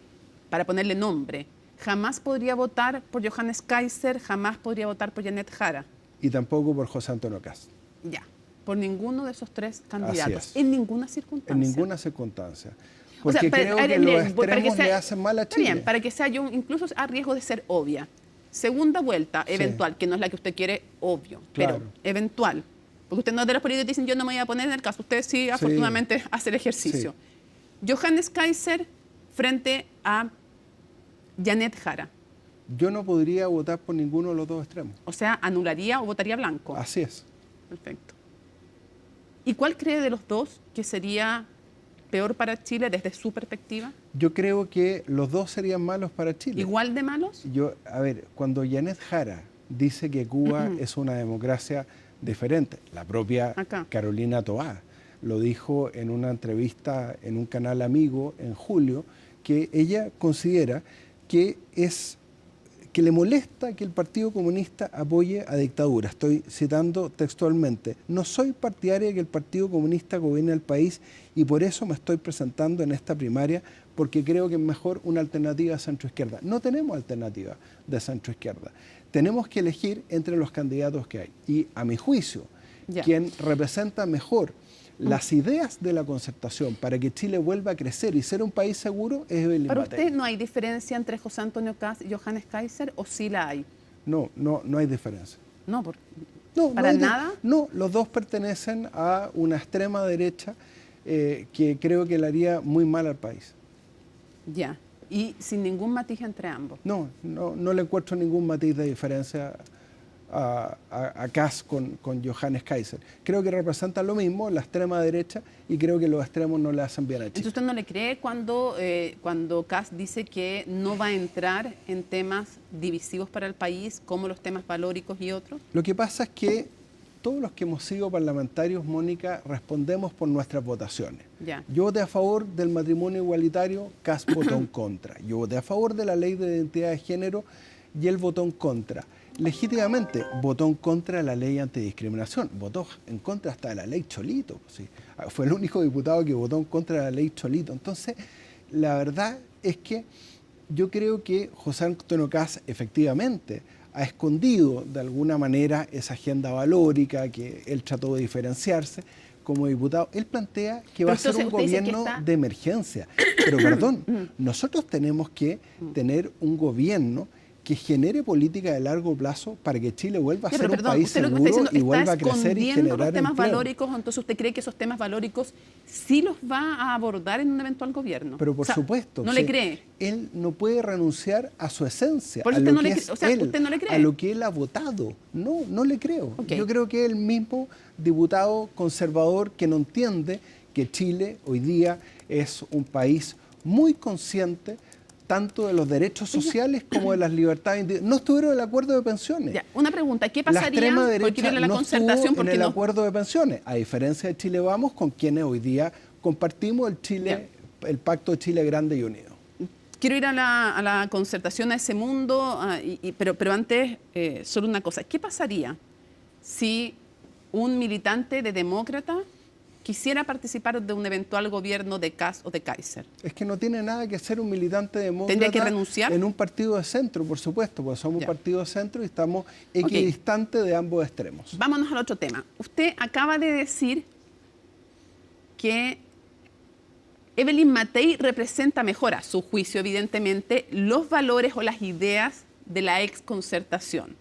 para ponerle nombre, jamás podría votar por Johannes Kaiser, jamás podría votar por Janet Jara. Y tampoco por José Antonio Kast. Ya, por ninguno de esos tres candidatos. Así es. En ninguna circunstancia. En ninguna circunstancia. Porque creo que los extremos le hacen mal a Chile. Está bien, para que sea yo, incluso a riesgo de ser obvia. Segunda vuelta, eventual, que no es la que usted quiere, obvio, Claro. pero eventual. Porque usted no es de los periodistas que dicen yo no me voy a poner en el caso. Usted sí, afortunadamente, hace el ejercicio. Johannes Kaiser frente a Janet Jara. Yo no podría votar por ninguno de los dos extremos. O sea, anularía o votaría blanco. Así es. Perfecto. ¿Y cuál cree de los dos que sería peor para Chile desde su perspectiva? Yo creo que los dos serían malos para Chile. ¿Igual de malos? A ver, cuando Janet Jara dice que Cuba es una democracia diferente, la propia Carolina Toá lo dijo en una entrevista en un canal amigo en julio, que ella considera que le molesta que el Partido Comunista apoye a dictaduras. Estoy citando textualmente: no soy partidaria de que el Partido Comunista gobierne el país y por eso me estoy presentando en esta primaria, porque creo que es mejor una alternativa centro-izquierda. No tenemos alternativa de centro-izquierda. Tenemos que elegir entre los candidatos que hay. Y a mi juicio, quien representa mejor las ideas de la concertación para que Chile vuelva a crecer y ser un país seguro es Evelyn ¿Para Matei. usted no hay diferencia entre José Antonio Kast y Johannes Kaiser o sí la hay? No hay diferencia. No, ¿para nada? No, los dos pertenecen a una extrema derecha que creo que le haría muy mal al país. Ya, y sin ningún matiz entre ambos. No le encuentro ningún matiz de diferencia a Kast con Johannes Kaiser. Creo que representan lo mismo, la extrema derecha, y creo que los extremos no le hacen bien a Chile. Entonces, ¿usted no le cree cuando Kast dice que no va a entrar en temas divisivos para el país, como los temas valóricos y otros? Lo que pasa es que todos los que hemos sido parlamentarios, Mónica, respondemos por nuestras votaciones. Ya. Yo voté a favor del matrimonio igualitario, Kast votó en contra. Yo voté a favor de la ley de identidad de género y él votó en contra. Legítimamente votó en contra de la ley antidiscriminación, votó en contra hasta de la ley Cholito. ¿Sí? Fue el único diputado que votó en contra de la ley Cholito. Entonces, la verdad es que yo creo que José Antonio Kast efectivamente ha escondido de alguna manera esa agenda valórica que él trató de diferenciarse como diputado. Él plantea que va a ser un gobierno de emergencia. Pero perdón, nosotros tenemos que tener un gobierno que genere política de largo plazo para que Chile vuelva a ser un país seguro y vuelva a crecer y generar los temas empleo. valóricos, entonces ¿usted cree que esos temas valóricos sí los va a abordar en un eventual gobierno? Pero por supuesto. ¿No le cree? Él no puede renunciar a su esencia, Por eso a usted lo no que le es cree. O sea, él, ¿usted no le cree? a lo que él ha votado. No le creo. Okay. Yo creo que es el mismo diputado conservador que no entiende que Chile hoy día es un país muy consciente tanto de los derechos sociales como de las libertades. No estuvieron en el acuerdo de pensiones. Ya, una pregunta, ¿qué pasaría? La extrema derecha la no concertación estuvo en el acuerdo de pensiones, a diferencia de Chile Vamos, con quienes hoy día compartimos el Pacto de Chile Grande y Unido. Quiero ir a la concertación, a ese mundo, pero antes, solo una cosa. ¿Qué pasaría si un militante de demócrata quisiera participar de un eventual gobierno de Kast o de Kaiser? Es que no tiene nada que ser un militante demócrata. ¿Tendría que renunciar? En un partido de centro, por supuesto, porque somos un partido de centro y estamos equidistantes de ambos extremos. Vámonos al otro tema. Usted acaba de decir que Evelyn Matei representa mejor, a su juicio, evidentemente, los valores o las ideas de la exconcertación.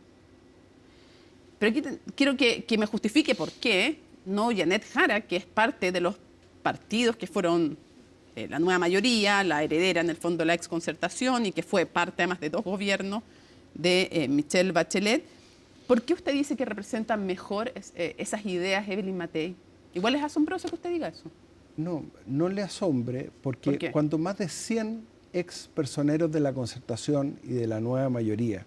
Pero aquí quiero que me justifique por qué no Janet Jara, que es parte de los partidos que fueron la nueva mayoría, la heredera en el fondo de la exconcertación y que fue parte además de dos gobiernos de Michelle Bachelet. ¿Por qué usted dice que representan mejor esas ideas Evelyn Matei? Igual es asombroso que usted diga eso. No le asombre, porque cuando más de 100 ex personeros de la concertación y de la nueva mayoría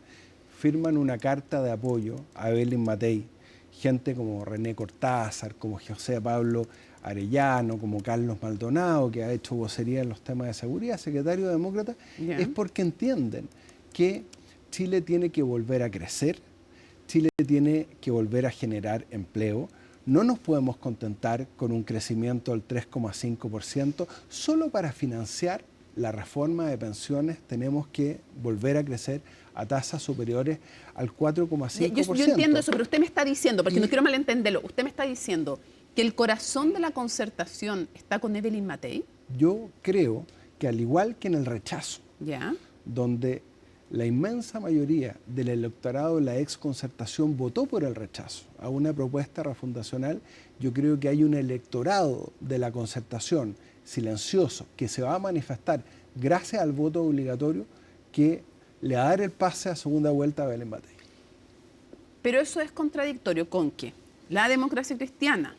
firman una carta de apoyo a Evelyn Matei, gente como René Cortázar, como José Pablo Arellano, como Carlos Maldonado, que ha hecho vocería en los temas de seguridad, secretario demócrata, es porque entienden que Chile tiene que volver a crecer, Chile tiene que volver a generar empleo. No nos podemos contentar con un crecimiento del 3,5% solo para financiar la reforma de pensiones tenemos que volver a crecer a tasas superiores al 4,5%. Yo entiendo eso, pero usted me está diciendo, porque no quiero malentenderlo, usted me está diciendo que el corazón de la concertación está con Evelyn Matei. Yo creo que al igual que en el rechazo, ¿ya?, donde la inmensa mayoría del electorado de la exconcertación votó por el rechazo a una propuesta refundacional, yo creo que hay un electorado de la concertación silencioso que se va a manifestar gracias al voto obligatorio que le va a dar el pase a segunda vuelta a Evelyn Matei. Pero eso es contradictorio con que la Democracia Cristiana,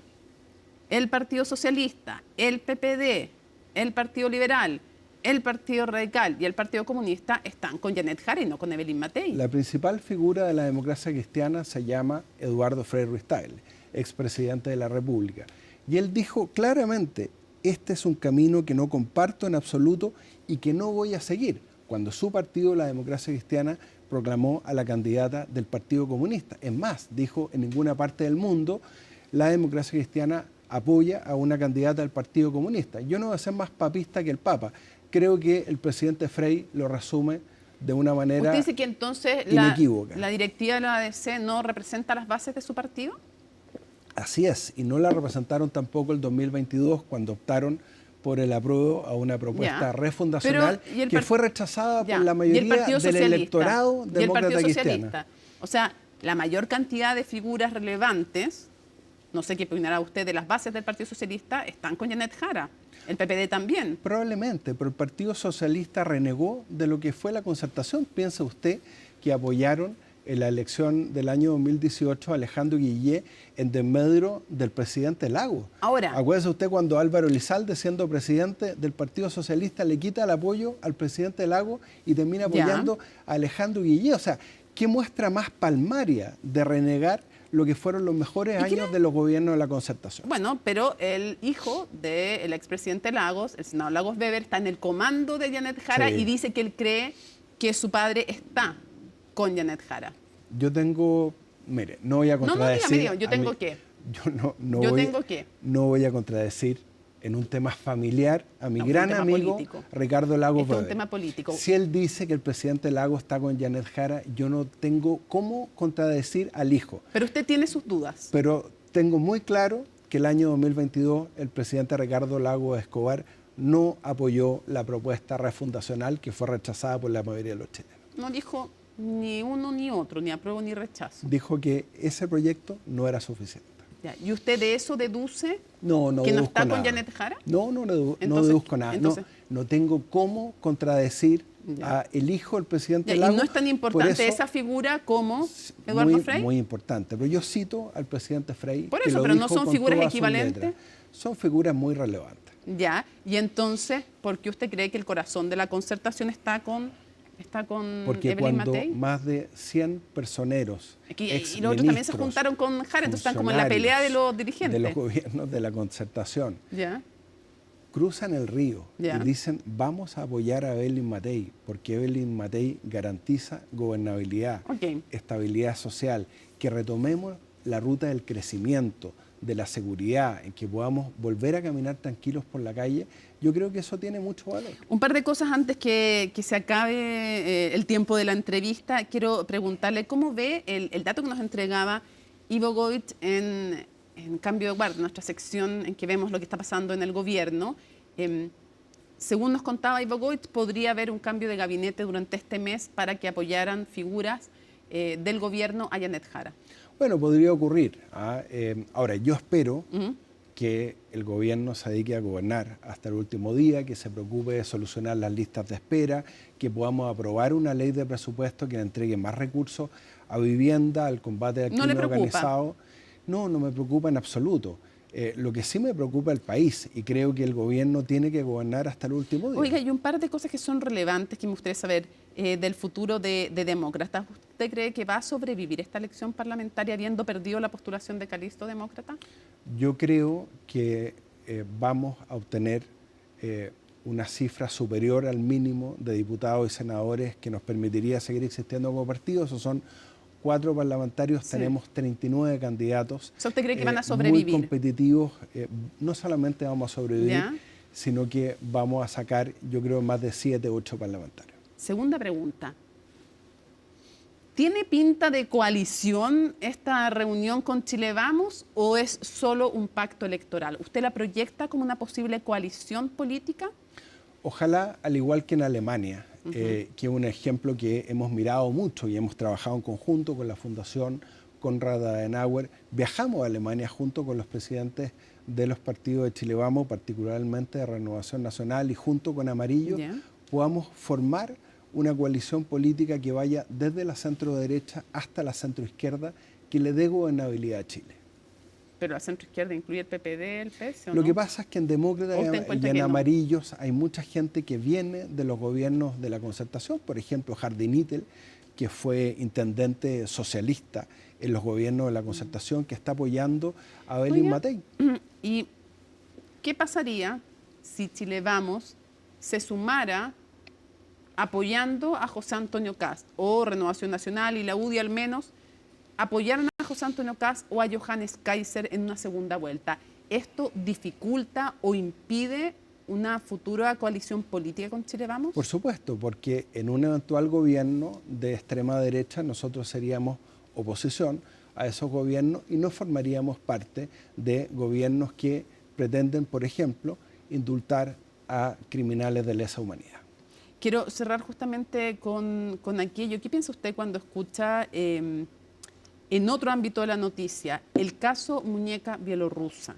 el Partido Socialista, el PPD, el Partido Liberal, el Partido Radical y el Partido Comunista están con Janet Jara y no con Evelyn Matei. La principal figura de la democracia cristiana se llama Eduardo Frei Ruiz-Tagle, expresidente de la República. Y él dijo claramente, este es un camino que no comparto en absoluto y que no voy a seguir, cuando su partido, la democracia cristiana, proclamó a la candidata del Partido Comunista. Es más, dijo, en ninguna parte del mundo la democracia cristiana apoya a una candidata del Partido Comunista. Yo no voy a ser más papista que el Papa. Creo que el presidente Frei lo resume de una manera ¿Usted dice que entonces inequívoca. la directiva de la ADC no representa las bases de su partido? Así es, y no la representaron tampoco el 2022 cuando optaron por el apruebo a una propuesta refundacional que fue rechazada por la mayoría del electorado demócrata cristiano. O sea, la mayor cantidad de figuras relevantes, no sé qué opinará usted de las bases del Partido Socialista, están con Janet Jara. El PPD también. Probablemente, pero el Partido Socialista renegó de lo que fue la concertación. Piensa usted que apoyaron en la elección del año 2018 a Alejandro Guillé en desmedro del presidente Lagos. Ahora, acuérdese usted cuando Álvaro Elizalde, siendo presidente del Partido Socialista, le quita el apoyo al presidente Lagos y termina apoyando a Alejandro Guillé. O sea, ¿qué muestra más palmaria de renegar lo que fueron los mejores años de los gobiernos de la concertación? Bueno, pero el hijo del expresidente Lagos, el senador Lagos Weber, está en el comando de Janet Jara y dice que él cree que su padre está con Janet Jara. Yo tengo, mire, no voy a contradecir. No, dígame, yo tengo qué. No voy a contradecir en un tema familiar a mi gran amigo político. Ricardo Lagos Weber. Es un tema político. Si él dice que el presidente Lagos está con Janet Jara, yo no tengo cómo contradecir al hijo. Pero usted tiene sus dudas. Pero tengo muy claro que el año 2022 el presidente Ricardo Lagos Escobar no apoyó la propuesta refundacional que fue rechazada por la mayoría de los chilenos. No dijo ni uno ni otro, ni apruebo ni rechazo. Dijo que ese proyecto no era suficiente. Ya. ¿Y usted de eso deduce que no está nada. con Janet Jara? No deduzco nada. No tengo cómo contradecir al hijo del presidente Lagos. ¿Y no es tan importante esa figura como Eduardo Frei? Muy importante. Pero yo cito al presidente Frei. Por eso, pero no son figuras equivalentes. Son figuras muy relevantes. Ya. Y entonces, ¿por qué usted cree que el corazón de la concertación está con Porque Evelyn cuando Matei? Más de 100 personeros, y los otros también se juntaron con Jara, entonces están como en la pelea de los dirigentes. De los gobiernos de la concertación. Ya. Cruzan el río y dicen, vamos a apoyar a Evelyn Matei, porque Evelyn Matei garantiza gobernabilidad, estabilidad social, que retomemos la ruta del crecimiento, de la seguridad, en que podamos volver a caminar tranquilos por la calle. Yo creo que eso tiene mucho valor. Un par de cosas antes que se acabe el tiempo de la entrevista. Quiero preguntarle cómo ve el dato que nos entregaba Ivo Goit en Cambio de Guardia, nuestra sección en que vemos lo que está pasando en el gobierno. Según nos contaba Ivo Goit, podría haber un cambio de gabinete durante este mes para que apoyaran figuras del gobierno a Janet Jara. Bueno, podría ocurrir. Ahora, yo espero que el gobierno se dedique a gobernar hasta el último día, que se preocupe de solucionar las listas de espera, que podamos aprobar una ley de presupuesto que le entregue más recursos a vivienda, al combate al crimen organizado. No me preocupa en absoluto. Lo que sí me preocupa es el país y creo que el gobierno tiene que gobernar hasta el último día. Oiga, hay un par de cosas que son relevantes que me gustaría saber del futuro de demócratas. ¿Usted cree que va a sobrevivir esta elección parlamentaria habiendo perdido la postulación de Calixto Demócrata? Yo creo que vamos a obtener una cifra superior al mínimo de diputados y senadores que nos permitiría seguir existiendo como partido. Esos son 4 parlamentarios, tenemos 39 candidatos. ¿Usted cree que van a sobrevivir? Muy competitivos. No solamente vamos a sobrevivir, sino que vamos a sacar, yo creo, más de 7 u 8 parlamentarios. Segunda pregunta. ¿Tiene pinta de coalición esta reunión con Chile Vamos o es solo un pacto electoral? ¿Usted la proyecta como una posible coalición política? Ojalá, al igual que en Alemania, que es un ejemplo que hemos mirado mucho y hemos trabajado en conjunto con la Fundación Konrad Adenauer. Viajamos a Alemania junto con los presidentes de los partidos de Chile Vamos, particularmente de Renovación Nacional, y junto con Amarillo podamos formar una coalición política que vaya desde la centro-derecha hasta la centro-izquierda, que le dé gobernabilidad a Chile. Pero la centro-izquierda incluye el PPD, el PS, ¿o Lo no? que pasa es que en Demócratas y en Amarillos hay mucha gente que viene de los gobiernos de la Concertación. Por ejemplo, Jardín Ittel, que fue intendente socialista en los gobiernos de la Concertación, que está apoyando a Evelyn Matei. ¿Y qué pasaría si Chile Vamos se sumara apoyando a José Antonio Kast, o Renovación Nacional y la UDI al menos apoyaron a José Antonio Kast o a Johannes Kaiser en una segunda vuelta? ¿Esto dificulta o impide una futura coalición política con Chile Vamos? Por supuesto, porque en un eventual gobierno de extrema derecha nosotros seríamos oposición a esos gobiernos y no formaríamos parte de gobiernos que pretenden, por ejemplo, indultar a criminales de lesa humanidad. Quiero cerrar justamente con aquello. ¿Qué piensa usted cuando escucha en otro ámbito de la noticia el caso Muñeca Bielorrusa?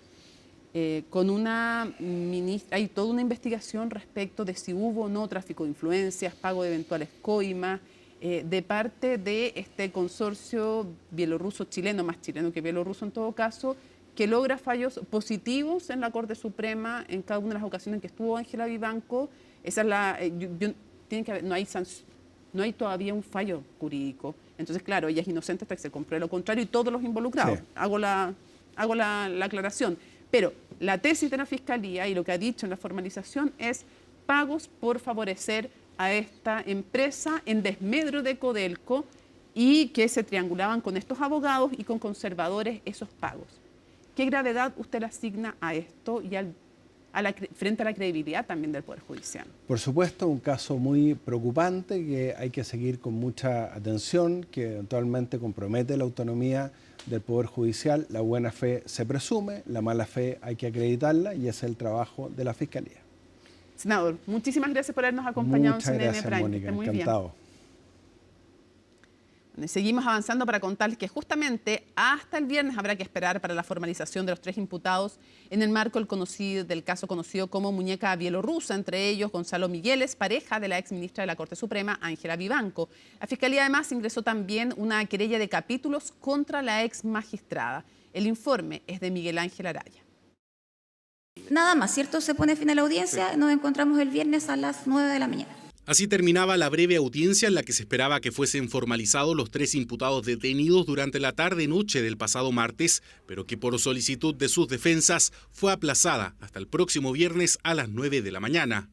Con una ministra, hay toda una investigación respecto de si hubo o no tráfico de influencias, pago de eventuales coimas, de parte de este consorcio bielorruso-chileno, más chileno que bielorruso en todo caso, que logra fallos positivos en la Corte Suprema en cada una de las ocasiones en que estuvo Ángela Vivanco. Esa es la, tiene que haber, no hay todavía un fallo jurídico. Entonces, claro, ella es inocente hasta que se compruebe lo contrario y todos los involucrados. Sí. Hago la aclaración. Pero la tesis de la Fiscalía y lo que ha dicho en la formalización es pagos por favorecer a esta empresa en desmedro de Codelco y que se triangulaban con estos abogados y con conservadores esos pagos. ¿Qué gravedad usted le asigna a esto y frente a la credibilidad también del Poder Judicial? Por supuesto, un caso muy preocupante que hay que seguir con mucha atención, que eventualmente compromete la autonomía del Poder Judicial. La buena fe se presume, la mala fe hay que acreditarla y ese es el trabajo de la Fiscalía. Senador, muchísimas gracias por habernos acompañado en CNN gracias, Prime. Mónica, encantado. Seguimos avanzando para contarles que justamente hasta el viernes habrá que esperar para la formalización de los 3 imputados en el marco del caso conocido como Muñeca Bielorrusa, entre ellos Gonzalo Migueles, pareja de la exministra de la Corte Suprema, Ángela Vivanco. La Fiscalía además ingresó también una querella de capítulos contra la ex magistrada. El informe es de Miguel Ángel Araya. Nada más, ¿cierto? Se pone fin a la audiencia, nos encontramos el viernes a las 9 de la mañana. Así terminaba la breve audiencia en la que se esperaba que fuesen formalizados los 3 imputados detenidos durante la tarde-noche del pasado martes, pero que por solicitud de sus defensas fue aplazada hasta el próximo viernes a las 9 de la mañana.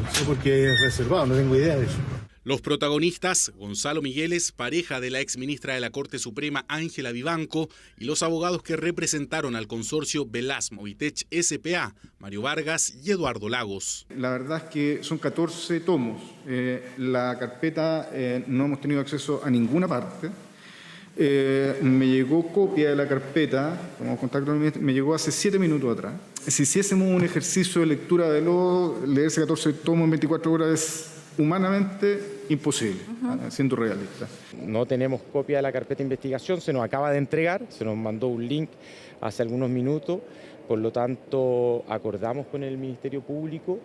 No sé por qué es reservado, no tengo idea de eso. Los protagonistas, Gonzalo Migueles, pareja de la exministra de la Corte Suprema Ángela Vivanco, y los abogados que representaron al consorcio Velas Movitech S.p.A., Mario Vargas y Eduardo Lagos. La verdad es que son 14 tomos. La carpeta no hemos tenido acceso a ninguna parte. Me llegó copia de la carpeta, como contacto me llegó hace 7 minutos atrás. Si hiciésemos un ejercicio de lectura de leerse 14 tomos en 24 horas es humanamente imposible, siendo realista. No tenemos copia de la carpeta de investigación, se nos acaba de entregar, se nos mandó un link hace algunos minutos, por lo tanto acordamos con el Ministerio Público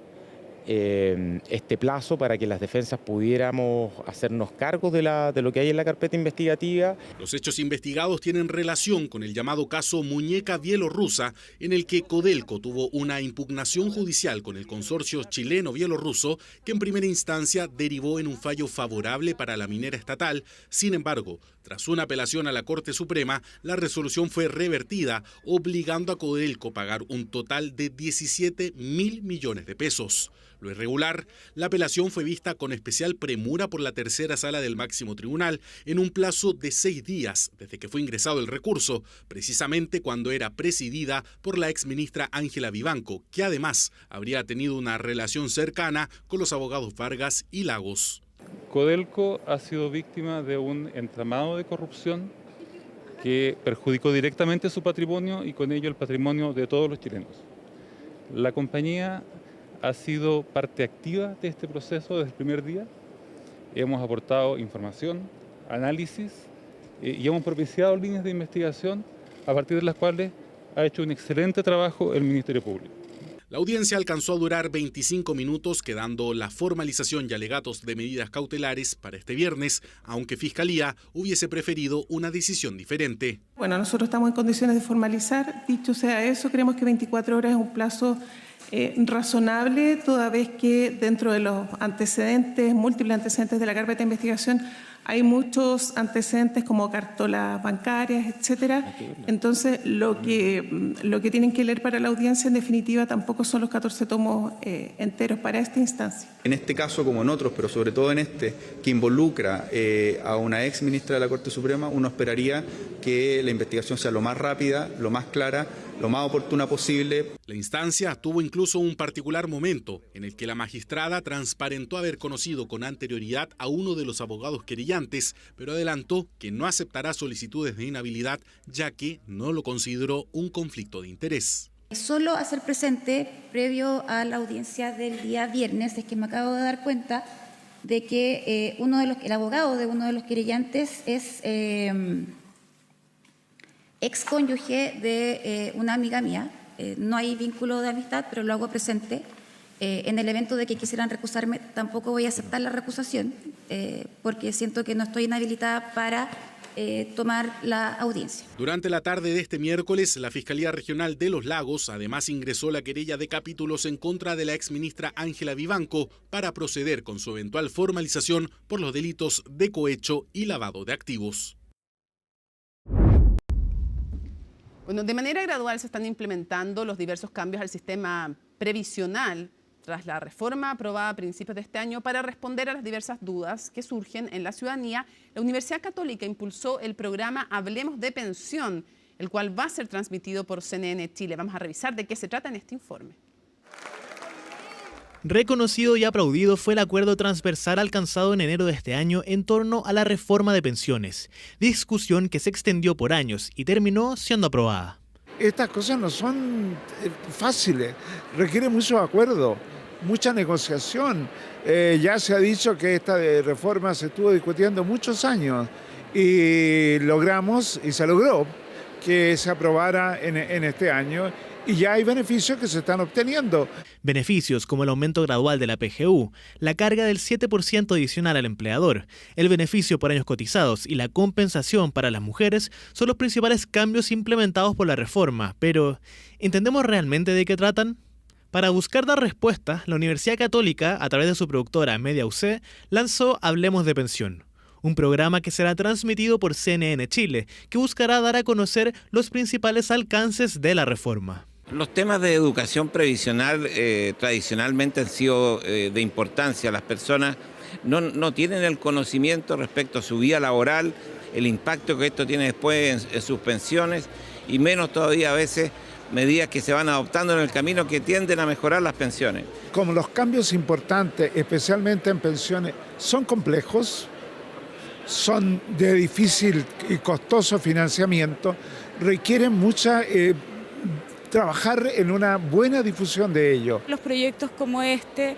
este plazo para que las defensas pudiéramos hacernos cargo de lo que hay en la carpeta investigativa. Los hechos investigados tienen relación con el llamado caso Muñeca Bielorrusa, en el que Codelco tuvo una impugnación judicial con el consorcio chileno-bielorruso que en primera instancia derivó en un fallo favorable para la minera estatal. Sin embargo, tras una apelación a la Corte Suprema, la resolución fue revertida, obligando a Codelco a pagar un total de 17.000 millones de pesos. lo irregular, la apelación fue vista con especial premura por la tercera sala del máximo tribunal en un plazo de 6 días desde que fue ingresado el recurso, precisamente cuando era presidida por la exministra Ángela Vivanco, que además habría tenido una relación cercana con los abogados Vargas y Lagos. Codelco ha sido víctima de un entramado de corrupción que perjudicó directamente su patrimonio y con ello el patrimonio de todos los chilenos. La compañía ha sido parte activa de este proceso desde el primer día. Hemos aportado información, análisis y hemos propiciado líneas de investigación a partir de las cuales ha hecho un excelente trabajo el Ministerio Público. La audiencia alcanzó a durar 25 minutos, quedando la formalización y alegatos de medidas cautelares para este viernes, aunque Fiscalía hubiese preferido una decisión diferente. Bueno, nosotros estamos en condiciones de formalizar. Dicho sea eso, creemos que 24 horas es un plazo razonable, toda vez que dentro de los antecedentes, múltiples antecedentes de la carpeta de investigación, hay muchos antecedentes como cartolas bancarias, etcétera. Entonces, lo que tienen que leer para la audiencia, en definitiva, tampoco son los 14 tomos enteros para esta instancia. En este caso, como en otros, pero sobre todo en este, que involucra a una ex ministra de la Corte Suprema, uno esperaría que la investigación sea lo más rápida, lo más clara, lo más oportuna posible. La instancia tuvo incluso un particular momento en el que la magistrada transparentó haber conocido con anterioridad a uno de los abogados querellantes, pero adelantó que no aceptará solicitudes de inhabilidad ya que no lo consideró un conflicto de interés. Solo hacer presente, previo a la audiencia del día viernes, es que me acabo de dar cuenta de que el abogado de uno de los querellantes es excónyuge de una amiga mía. No hay vínculo de amistad, pero lo hago presente. En el evento de que quisieran recusarme, tampoco voy a aceptar la recusación, porque siento que no estoy inhabilitada para tomar la audiencia. Durante la tarde de este miércoles, la Fiscalía Regional de Los Lagos además ingresó la querella de capítulos en contra de la exministra Ángela Vivanco para proceder con su eventual formalización por los delitos de cohecho y lavado de activos. Bueno, de manera gradual se están implementando los diversos cambios al sistema previsional tras la reforma aprobada a principios de este año para responder a las diversas dudas que surgen en la ciudadanía. La Universidad Católica impulsó el programa Hablemos de Pensión, el cual va a ser transmitido por CNN Chile. Vamos a revisar de qué se trata en este informe. Reconocido y aplaudido fue el acuerdo transversal alcanzado en enero de este año en torno a la reforma de pensiones, discusión que se extendió por años y terminó siendo aprobada. Estas cosas no son fáciles, requiere mucho acuerdo, mucha negociación. Ya se ha dicho que esta reforma se estuvo discutiendo muchos años y logramos, y se logró, que se aprobara en este año. Y ya hay beneficios que se están obteniendo. Beneficios como el aumento gradual de la PGU, la carga del 7% adicional al empleador, el beneficio por años cotizados y la compensación para las mujeres son los principales cambios implementados por la reforma. Pero, ¿entendemos realmente de qué tratan? Para buscar dar respuesta, la Universidad Católica, a través de su productora Media UC, lanzó Hablemos de Pensión, un programa que será transmitido por CNN Chile, que buscará dar a conocer los principales alcances de la reforma. Los temas de educación previsional tradicionalmente han sido de importancia. Las personas no tienen el conocimiento respecto a su vida laboral, el impacto que esto tiene después en sus pensiones y menos todavía a veces medidas que se van adoptando en el camino que tienden a mejorar las pensiones. Como los cambios importantes, especialmente en pensiones, son complejos, son de difícil y costoso financiamiento, requieren trabajar en una buena difusión de ello. Los proyectos como este,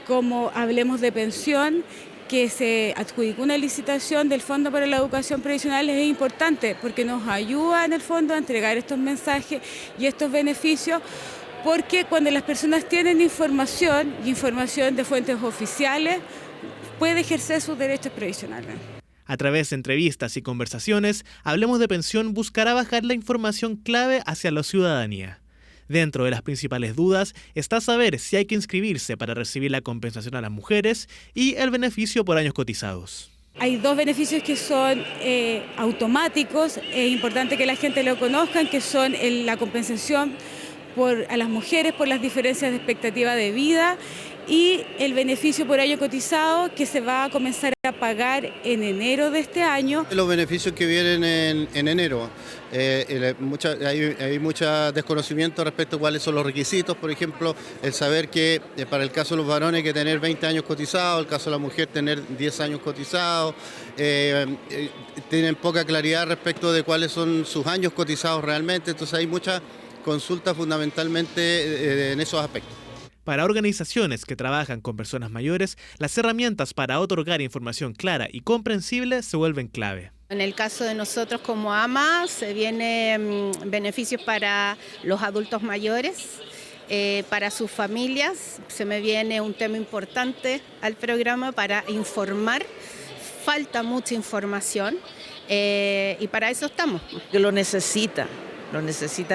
como Hablemos de Pensión, que se adjudicó una licitación del Fondo para la Educación Previsional, es importante porque nos ayuda en el fondo a entregar estos mensajes y estos beneficios, porque cuando las personas tienen información y información de fuentes oficiales, puede ejercer sus derechos previsionales. A través de entrevistas y conversaciones, Hablemos de Pensión buscará bajar la información clave hacia la ciudadanía. Dentro de las principales dudas está saber si hay que inscribirse para recibir la compensación a las mujeres y el beneficio por años cotizados. Hay dos beneficios que son automáticos, es importante que la gente lo conozca, que son la compensación a las mujeres por las diferencias de expectativa de vida y el beneficio por año cotizado que se va a comenzar a pagar en enero de este año. Los beneficios que vienen en enero, hay mucho desconocimiento respecto a cuáles son los requisitos, por ejemplo, el saber que para el caso de los varones hay que tener 20 años cotizados, el caso de la mujer tener 10 años cotizados, tienen poca claridad respecto de cuáles son sus años cotizados realmente, entonces hay mucha consulta fundamentalmente en esos aspectos. Para organizaciones que trabajan con personas mayores, las herramientas para otorgar información clara y comprensible se vuelven clave. En el caso de nosotros como AMA, se vienen beneficios para los adultos mayores, para sus familias. Se me viene un tema importante al programa para informar. Falta mucha información y para eso estamos. Que lo necesita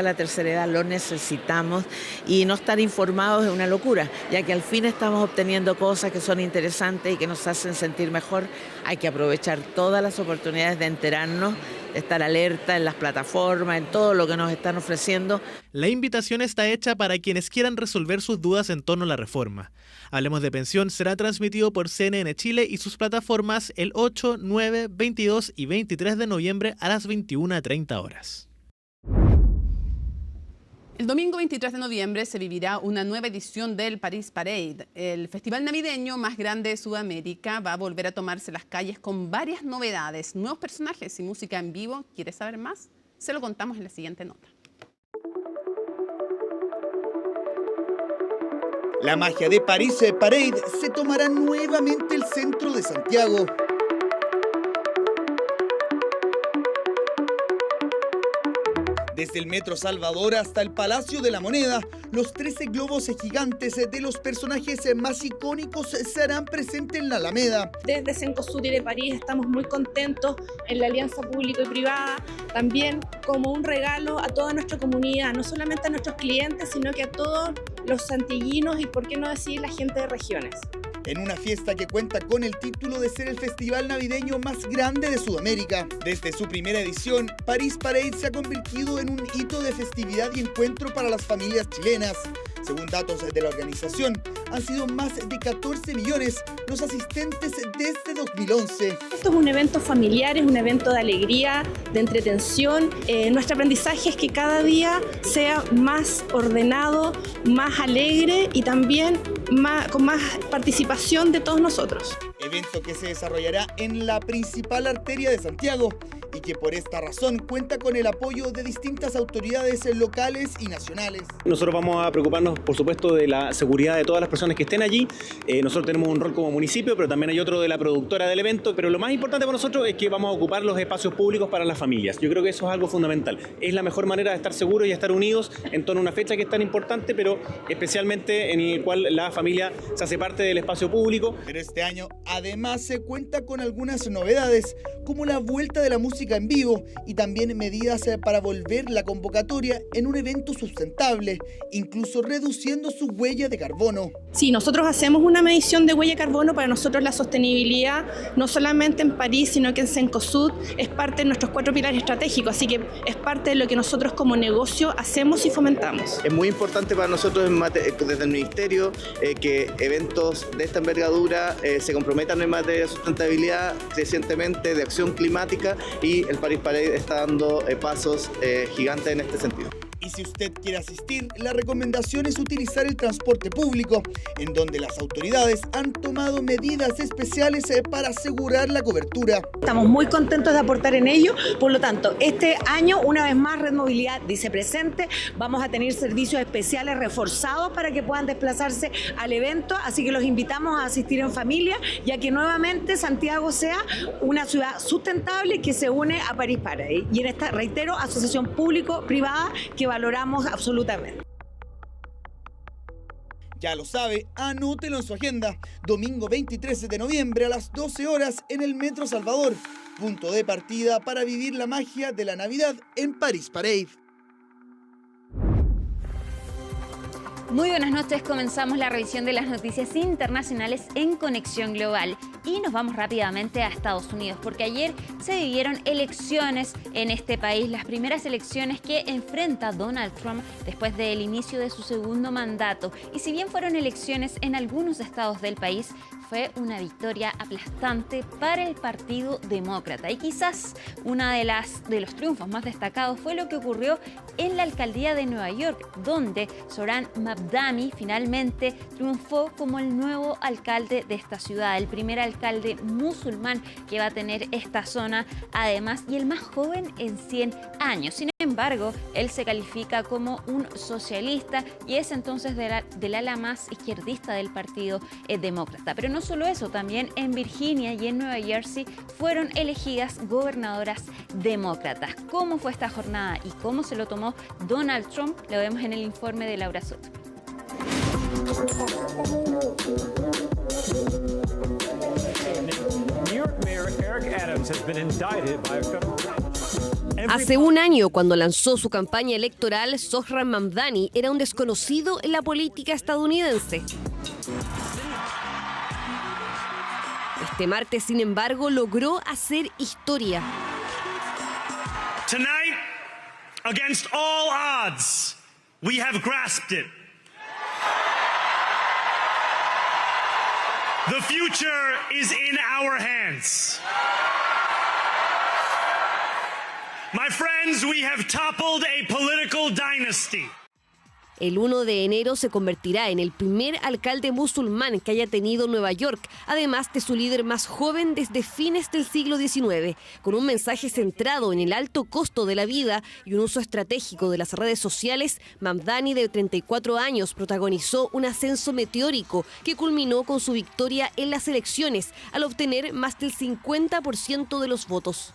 la tercera edad, lo necesitamos, y no estar informados es una locura, ya que al fin estamos obteniendo cosas que son interesantes y que nos hacen sentir mejor. Hay que aprovechar todas las oportunidades de enterarnos, de estar alerta en las plataformas, en todo lo que nos están ofreciendo. La invitación está hecha para quienes quieran resolver sus dudas en torno a la reforma. Hablemos de Pensión será transmitido por CNN Chile y sus plataformas el 8, 9, 22 y 23 de noviembre a las 21:30 horas. El domingo 23 de noviembre se vivirá una nueva edición del Paris Parade. El festival navideño más grande de Sudamérica va a volver a tomarse las calles con varias novedades, nuevos personajes y música en vivo. ¿Quieres saber más? Se lo contamos en la siguiente nota. La magia de Paris Parade se tomará nuevamente el centro de Santiago. Desde el Metro Salvador hasta el Palacio de la Moneda, los 13 globos gigantes de los personajes más icónicos se harán presentes en la Alameda. Desde Cencosud y de París estamos muy contentos en la alianza público y privada, también como un regalo a toda nuestra comunidad, no solamente a nuestros clientes, sino que a todos los santiaguinos y, por qué no decir, la gente de regiones. En una fiesta que cuenta con el título de ser el festival navideño más grande de Sudamérica. Desde su primera edición, Paris Parade se ha convertido en un hito de festividad y encuentro para las familias chilenas. Según datos de la organización, han sido más de 14 millones los asistentes desde 2011. Esto es un evento familiar, es un evento de alegría, de entretención. Nuestro aprendizaje es que cada día sea más ordenado, más alegre y también con más participación de todos nosotros. Evento que se desarrollará en la principal arteria de Santiago y que por esta razón cuenta con el apoyo de distintas autoridades locales y nacionales. Nosotros vamos a preocuparnos, por supuesto, de la seguridad de todas las personas que estén allí. Nosotros tenemos un rol como municipio, pero también hay otro de la productora del evento. Pero lo más importante para nosotros es que vamos a ocupar los espacios públicos para las familias. Yo creo que eso es algo fundamental. Es la mejor manera de estar seguros y estar unidos en torno a una fecha que es tan importante, pero especialmente en el cual la familia se hace parte del espacio público. Pero este año además se cuenta con algunas novedades, como la vuelta de la música en vivo y también medidas para volver la convocatoria en un evento sustentable, incluso reduciendo su huella de carbono. Sí, nosotros hacemos una medición de huella de carbono. Para nosotros la sostenibilidad, no solamente en París, sino que en Cencosud, es parte de nuestros 4 pilares estratégicos, así que es parte de lo que nosotros como negocio hacemos y fomentamos. Es muy importante para nosotros desde el Ministerio que eventos de esta envergadura se comprometan en materia de sustentabilidad, recientemente de acción climática, y el Paris Parade está dando pasos gigantes en este sentido. Y si usted quiere asistir, la recomendación es utilizar el transporte público, en donde las autoridades han tomado medidas especiales para asegurar la cobertura. Estamos muy contentos de aportar en ello, por lo tanto, este año, una vez más, Red Movilidad dice presente, vamos a tener servicios especiales reforzados para que puedan desplazarse al evento, así que los invitamos a asistir en familia, ya que nuevamente Santiago sea una ciudad sustentable que se une a Paris Parade. Y en esta, reitero, asociación público-privada que valoramos absolutamente. Ya lo sabe, anótelo en su agenda. Domingo 23 de noviembre a las 12 horas en el Metro Salvador. Punto de partida para vivir la magia de la Navidad en Paris Parade. Muy buenas noches, comenzamos la revisión de las noticias internacionales en Conexión Global y nos vamos rápidamente a Estados Unidos porque ayer se vivieron elecciones en este país, las primeras elecciones que enfrenta Donald Trump después del inicio de su segundo mandato. Y si bien fueron elecciones en algunos estados del país, fue una victoria aplastante para el Partido Demócrata. Y quizás uno de los triunfos más destacados fue lo que ocurrió en la alcaldía de Nueva York, donde Zohran Mamdani finalmente triunfó como el nuevo alcalde de esta ciudad, el primer alcalde musulmán que va a tener esta zona, además, y el más joven en 100 años. Sin embargo, él se califica como un socialista y es entonces del ala más izquierdista del Partido Demócrata. Pero no solo eso, también en Virginia y en Nueva Jersey fueron elegidas gobernadoras demócratas. ¿Cómo fue esta jornada y cómo se lo tomó Donald Trump? Lo vemos en el informe de Laura Soto. Hace un año, cuando lanzó su campaña electoral, Zohran Mamdani era un desconocido en la política estadounidense. Este martes, sin embargo, logró hacer historia. Tonight, against all odds, we have grasped it. The future is in our hands. My friends, we have toppled a political dynasty. El 1 de enero se convertirá en el primer alcalde musulmán que haya tenido Nueva York, además de su líder más joven desde fines del siglo XIX, con un mensaje centrado en el alto costo de la vida y un uso estratégico de las redes sociales. Mamdani, de 34 años, protagonizó un ascenso meteórico que culminó con su victoria en las elecciones, al obtener más del 50% de los votos.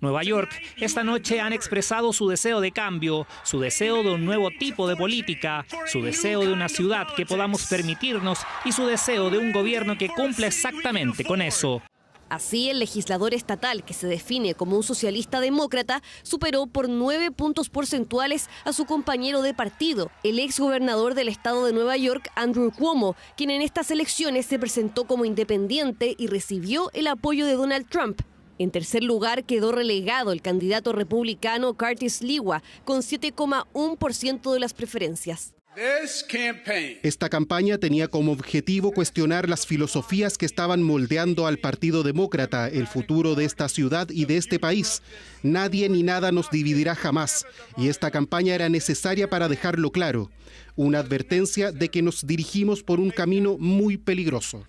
Nueva York, esta noche han expresado su deseo de cambio, su deseo de un nuevo tipo de política, su deseo de una ciudad que podamos permitirnos y su deseo de un gobierno que cumpla exactamente con eso. Así, el legislador estatal, que se define como un socialista demócrata, superó por 9 puntos porcentuales a su compañero de partido, el exgobernador del estado de Nueva York, Andrew Cuomo, quien en estas elecciones se presentó como independiente y recibió el apoyo de Donald Trump. En tercer lugar quedó relegado el candidato republicano Curtis Sliwa, con 7,1% de las preferencias. Esta campaña tenía como objetivo cuestionar las filosofías que estaban moldeando al Partido Demócrata, el futuro de esta ciudad y de este país. Nadie ni nada nos dividirá jamás, y esta campaña era necesaria para dejarlo claro. Una advertencia de que nos dirigimos por un camino muy peligroso.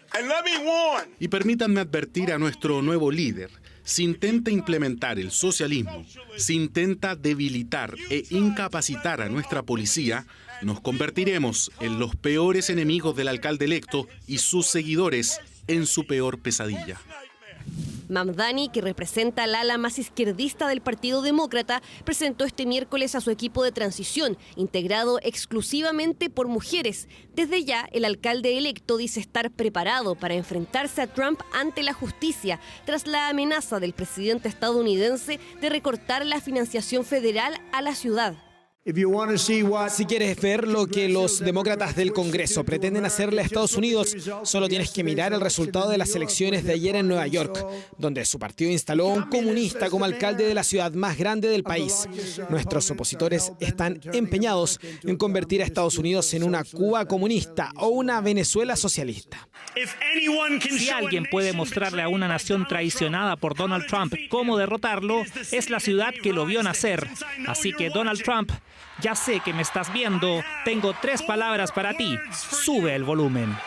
Y permítanme advertir a nuestro nuevo líder. Si intenta implementar el socialismo, si intenta debilitar e incapacitar a nuestra policía, nos convertiremos en los peores enemigos del alcalde electo y sus seguidores en su peor pesadilla. Mamdani, que representa al ala más izquierdista del Partido Demócrata, presentó este miércoles a su equipo de transición, integrado exclusivamente por mujeres. Desde ya, el alcalde electo dice estar preparado para enfrentarse a Trump ante la justicia, tras la amenaza del presidente estadounidense de recortar la financiación federal a la ciudad. Si quieres ver lo que los demócratas del Congreso pretenden hacerle a Estados Unidos, solo tienes que mirar el resultado de las elecciones de ayer en Nueva York, donde su partido instaló a un comunista como alcalde de la ciudad más grande del país. Nuestros opositores están empeñados en convertir a Estados Unidos en una Cuba comunista o una Venezuela socialista. Si alguien puede mostrarle a una nación traicionada por Donald Trump cómo derrotarlo, es la ciudad que lo vio nacer. Así que, Donald Trump, ya sé que me estás viendo. Tengo 3 palabras para ti. Sube el volumen.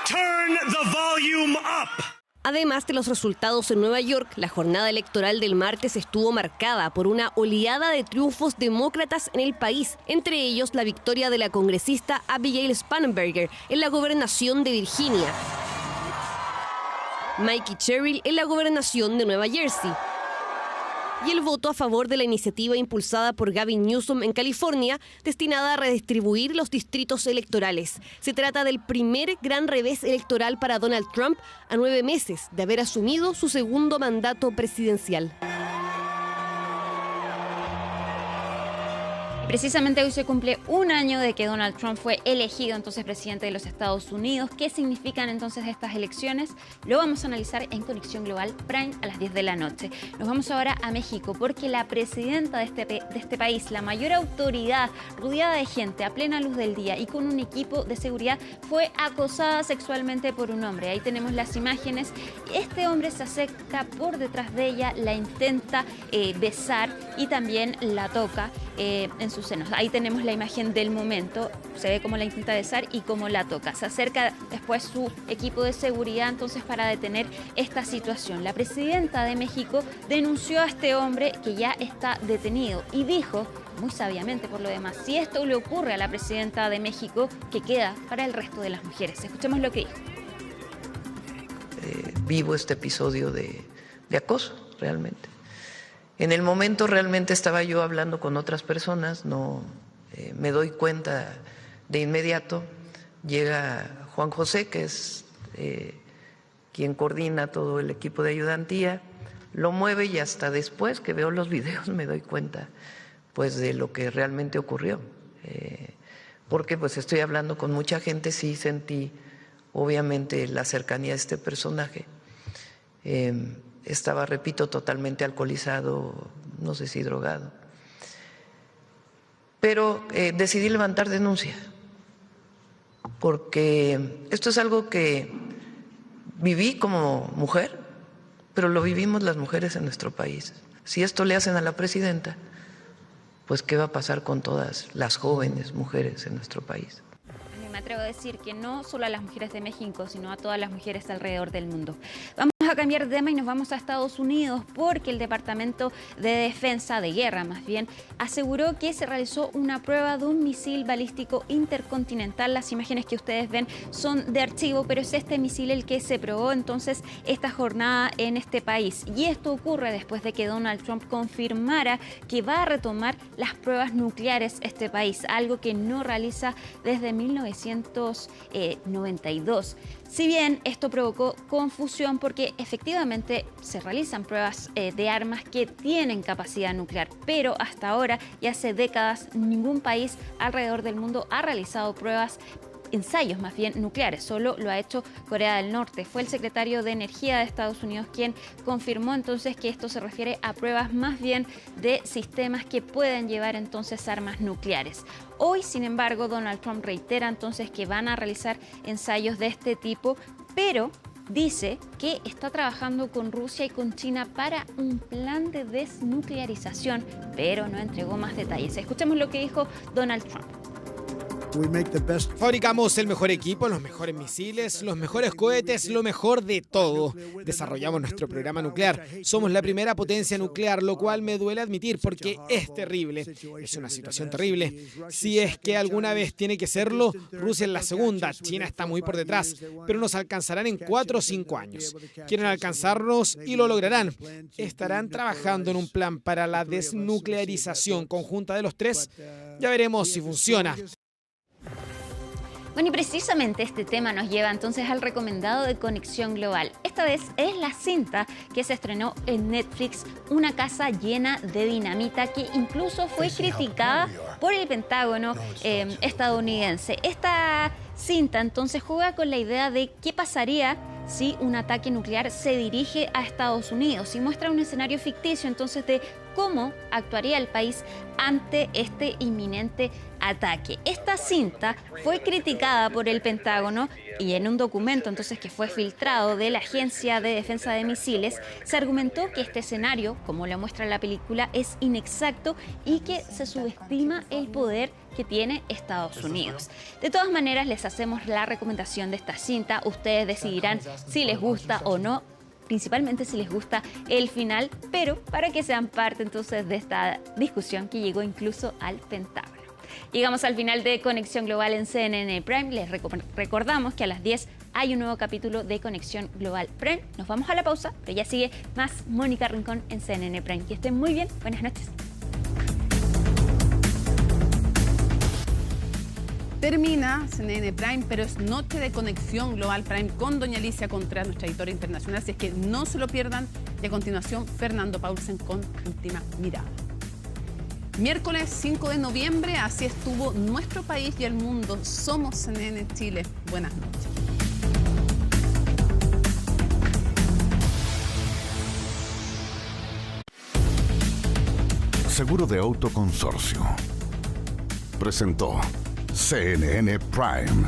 Turn the volume up. Además de los resultados en Nueva York, la jornada electoral del martes estuvo marcada por una oleada de triunfos demócratas en el país, entre ellos la victoria de la congresista Abigail Spanberger en la gobernación de Virginia, Mikey Sherrill en la gobernación de Nueva Jersey, y el voto a favor de la iniciativa impulsada por Gavin Newsom en California, destinada a redistribuir los distritos electorales. Se trata del primer gran revés electoral para Donald Trump a 9 meses de haber asumido su segundo mandato presidencial. Precisamente hoy se cumple un año de que Donald Trump fue elegido entonces presidente de los Estados Unidos. ¿Qué significan entonces estas elecciones? Lo vamos a analizar en Conexión Global Prime a las 10 de la noche. Nos vamos ahora a México porque la presidenta de este país, la mayor autoridad, rodeada de gente a plena luz del día y con un equipo de seguridad, fue acosada sexualmente por un hombre. Ahí tenemos las imágenes. Este hombre se acerca por detrás de ella, la intenta besar y también la toca en sus senos. Ahí tenemos la imagen del momento, se ve cómo la intenta besar y cómo la toca. Se acerca después su equipo de seguridad entonces para detener esta situación. La presidenta de México denunció a este hombre que ya está detenido y dijo, muy sabiamente por lo demás, si esto le ocurre a la presidenta de México, que queda para el resto de las mujeres. Escuchemos lo que dijo. Vivo este episodio de acoso, realmente. En el momento realmente estaba yo hablando con otras personas, no me doy cuenta de inmediato, llega Juan José, que es quien coordina todo el equipo de ayudantía, lo mueve y hasta después que veo los videos me doy cuenta pues de lo que realmente ocurrió. Porque pues estoy hablando con mucha gente, sí sentí obviamente la cercanía de este personaje. Estaba, repito, totalmente alcoholizado, no sé si drogado. Pero decidí levantar denuncia, porque esto es algo que viví como mujer, pero lo vivimos las mujeres en nuestro país. Si esto le hacen a la presidenta, pues ¿qué va a pasar con todas las jóvenes mujeres en nuestro país? Me atrevo a decir que no solo a las mujeres de México, sino a todas las mujeres alrededor del mundo. Vamos a cambiar de tema y nos vamos a Estados Unidos porque el Departamento de Defensa, de Guerra más bien, aseguró que se realizó una prueba de un misil balístico intercontinental. Las imágenes que ustedes ven son de archivo, pero es este misil el que se probó entonces esta jornada en este país. Y esto ocurre después de que Donald Trump confirmara que va a retomar las pruebas nucleares este país, algo que no realiza desde 1992. Si bien esto provocó confusión porque efectivamente se realizan pruebas de armas que tienen capacidad nuclear, pero hasta ahora y hace décadas ningún país alrededor del mundo ha realizado ensayos más bien nucleares, solo lo ha hecho Corea del Norte. Fue el secretario de Energía de Estados Unidos quien confirmó entonces que esto se refiere a pruebas más bien de sistemas que pueden llevar entonces armas nucleares. Hoy, sin embargo, Donald Trump reitera entonces que van a realizar ensayos de este tipo, pero dice que está trabajando con Rusia y con China para un plan de desnuclearización, pero no entregó más detalles. Escuchemos lo que dijo Donald Trump. Fabricamos el mejor equipo, los mejores misiles, los mejores cohetes, lo mejor de todo. Desarrollamos nuestro programa nuclear. Somos la primera potencia nuclear, lo cual me duele admitir porque es terrible. Es una situación terrible. Si es que alguna vez tiene que serlo, Rusia es la segunda, China está muy por detrás, pero nos alcanzarán en 4 o 5 años. Quieren alcanzarnos y lo lograrán. Estarán trabajando en un plan para la desnuclearización conjunta de los tres. Ya veremos si funciona. Bueno, y precisamente este tema nos lleva entonces al recomendado de Conexión Global. Esta vez es la cinta que se estrenó en Netflix, Una casa llena de dinamita, que incluso fue criticada por el Pentágono estadounidense. Esta cinta entonces juega con la idea de qué pasaría si un ataque nuclear se dirige a Estados Unidos y muestra un escenario ficticio entonces de cómo actuaría el país ante este inminente ataque. Esta cinta fue criticada por el Pentágono y en un documento entonces que fue filtrado de la Agencia de Defensa de Misiles se argumentó que este escenario, como lo muestra la película, es inexacto y que se subestima el poder que tiene Estados Unidos. De todas maneras, les hacemos la recomendación de esta cinta. Ustedes decidirán si les gusta o no, principalmente si les gusta el final, pero para que sean parte entonces de esta discusión que llegó incluso al Pentágono. Llegamos al final de Conexión Global en CNN Prime. Les recordamos que a las 10 hay un nuevo capítulo de Conexión Global Prime. Nos vamos a la pausa, pero ya sigue más Mónica Rincón en CNN Prime. Que estén muy bien. Buenas noches. Termina CNN Prime, pero es noche de Conexión Global Prime con doña Alicia Contreras, nuestra editora internacional. Así es que no se lo pierdan. Y a continuación, Fernando Paulsen con Última Mirada. Miércoles 5 de noviembre, así estuvo nuestro país y el mundo. Somos CNN Chile. Buenas noches. Seguro de Auto Consorcio presentó CNN Prime.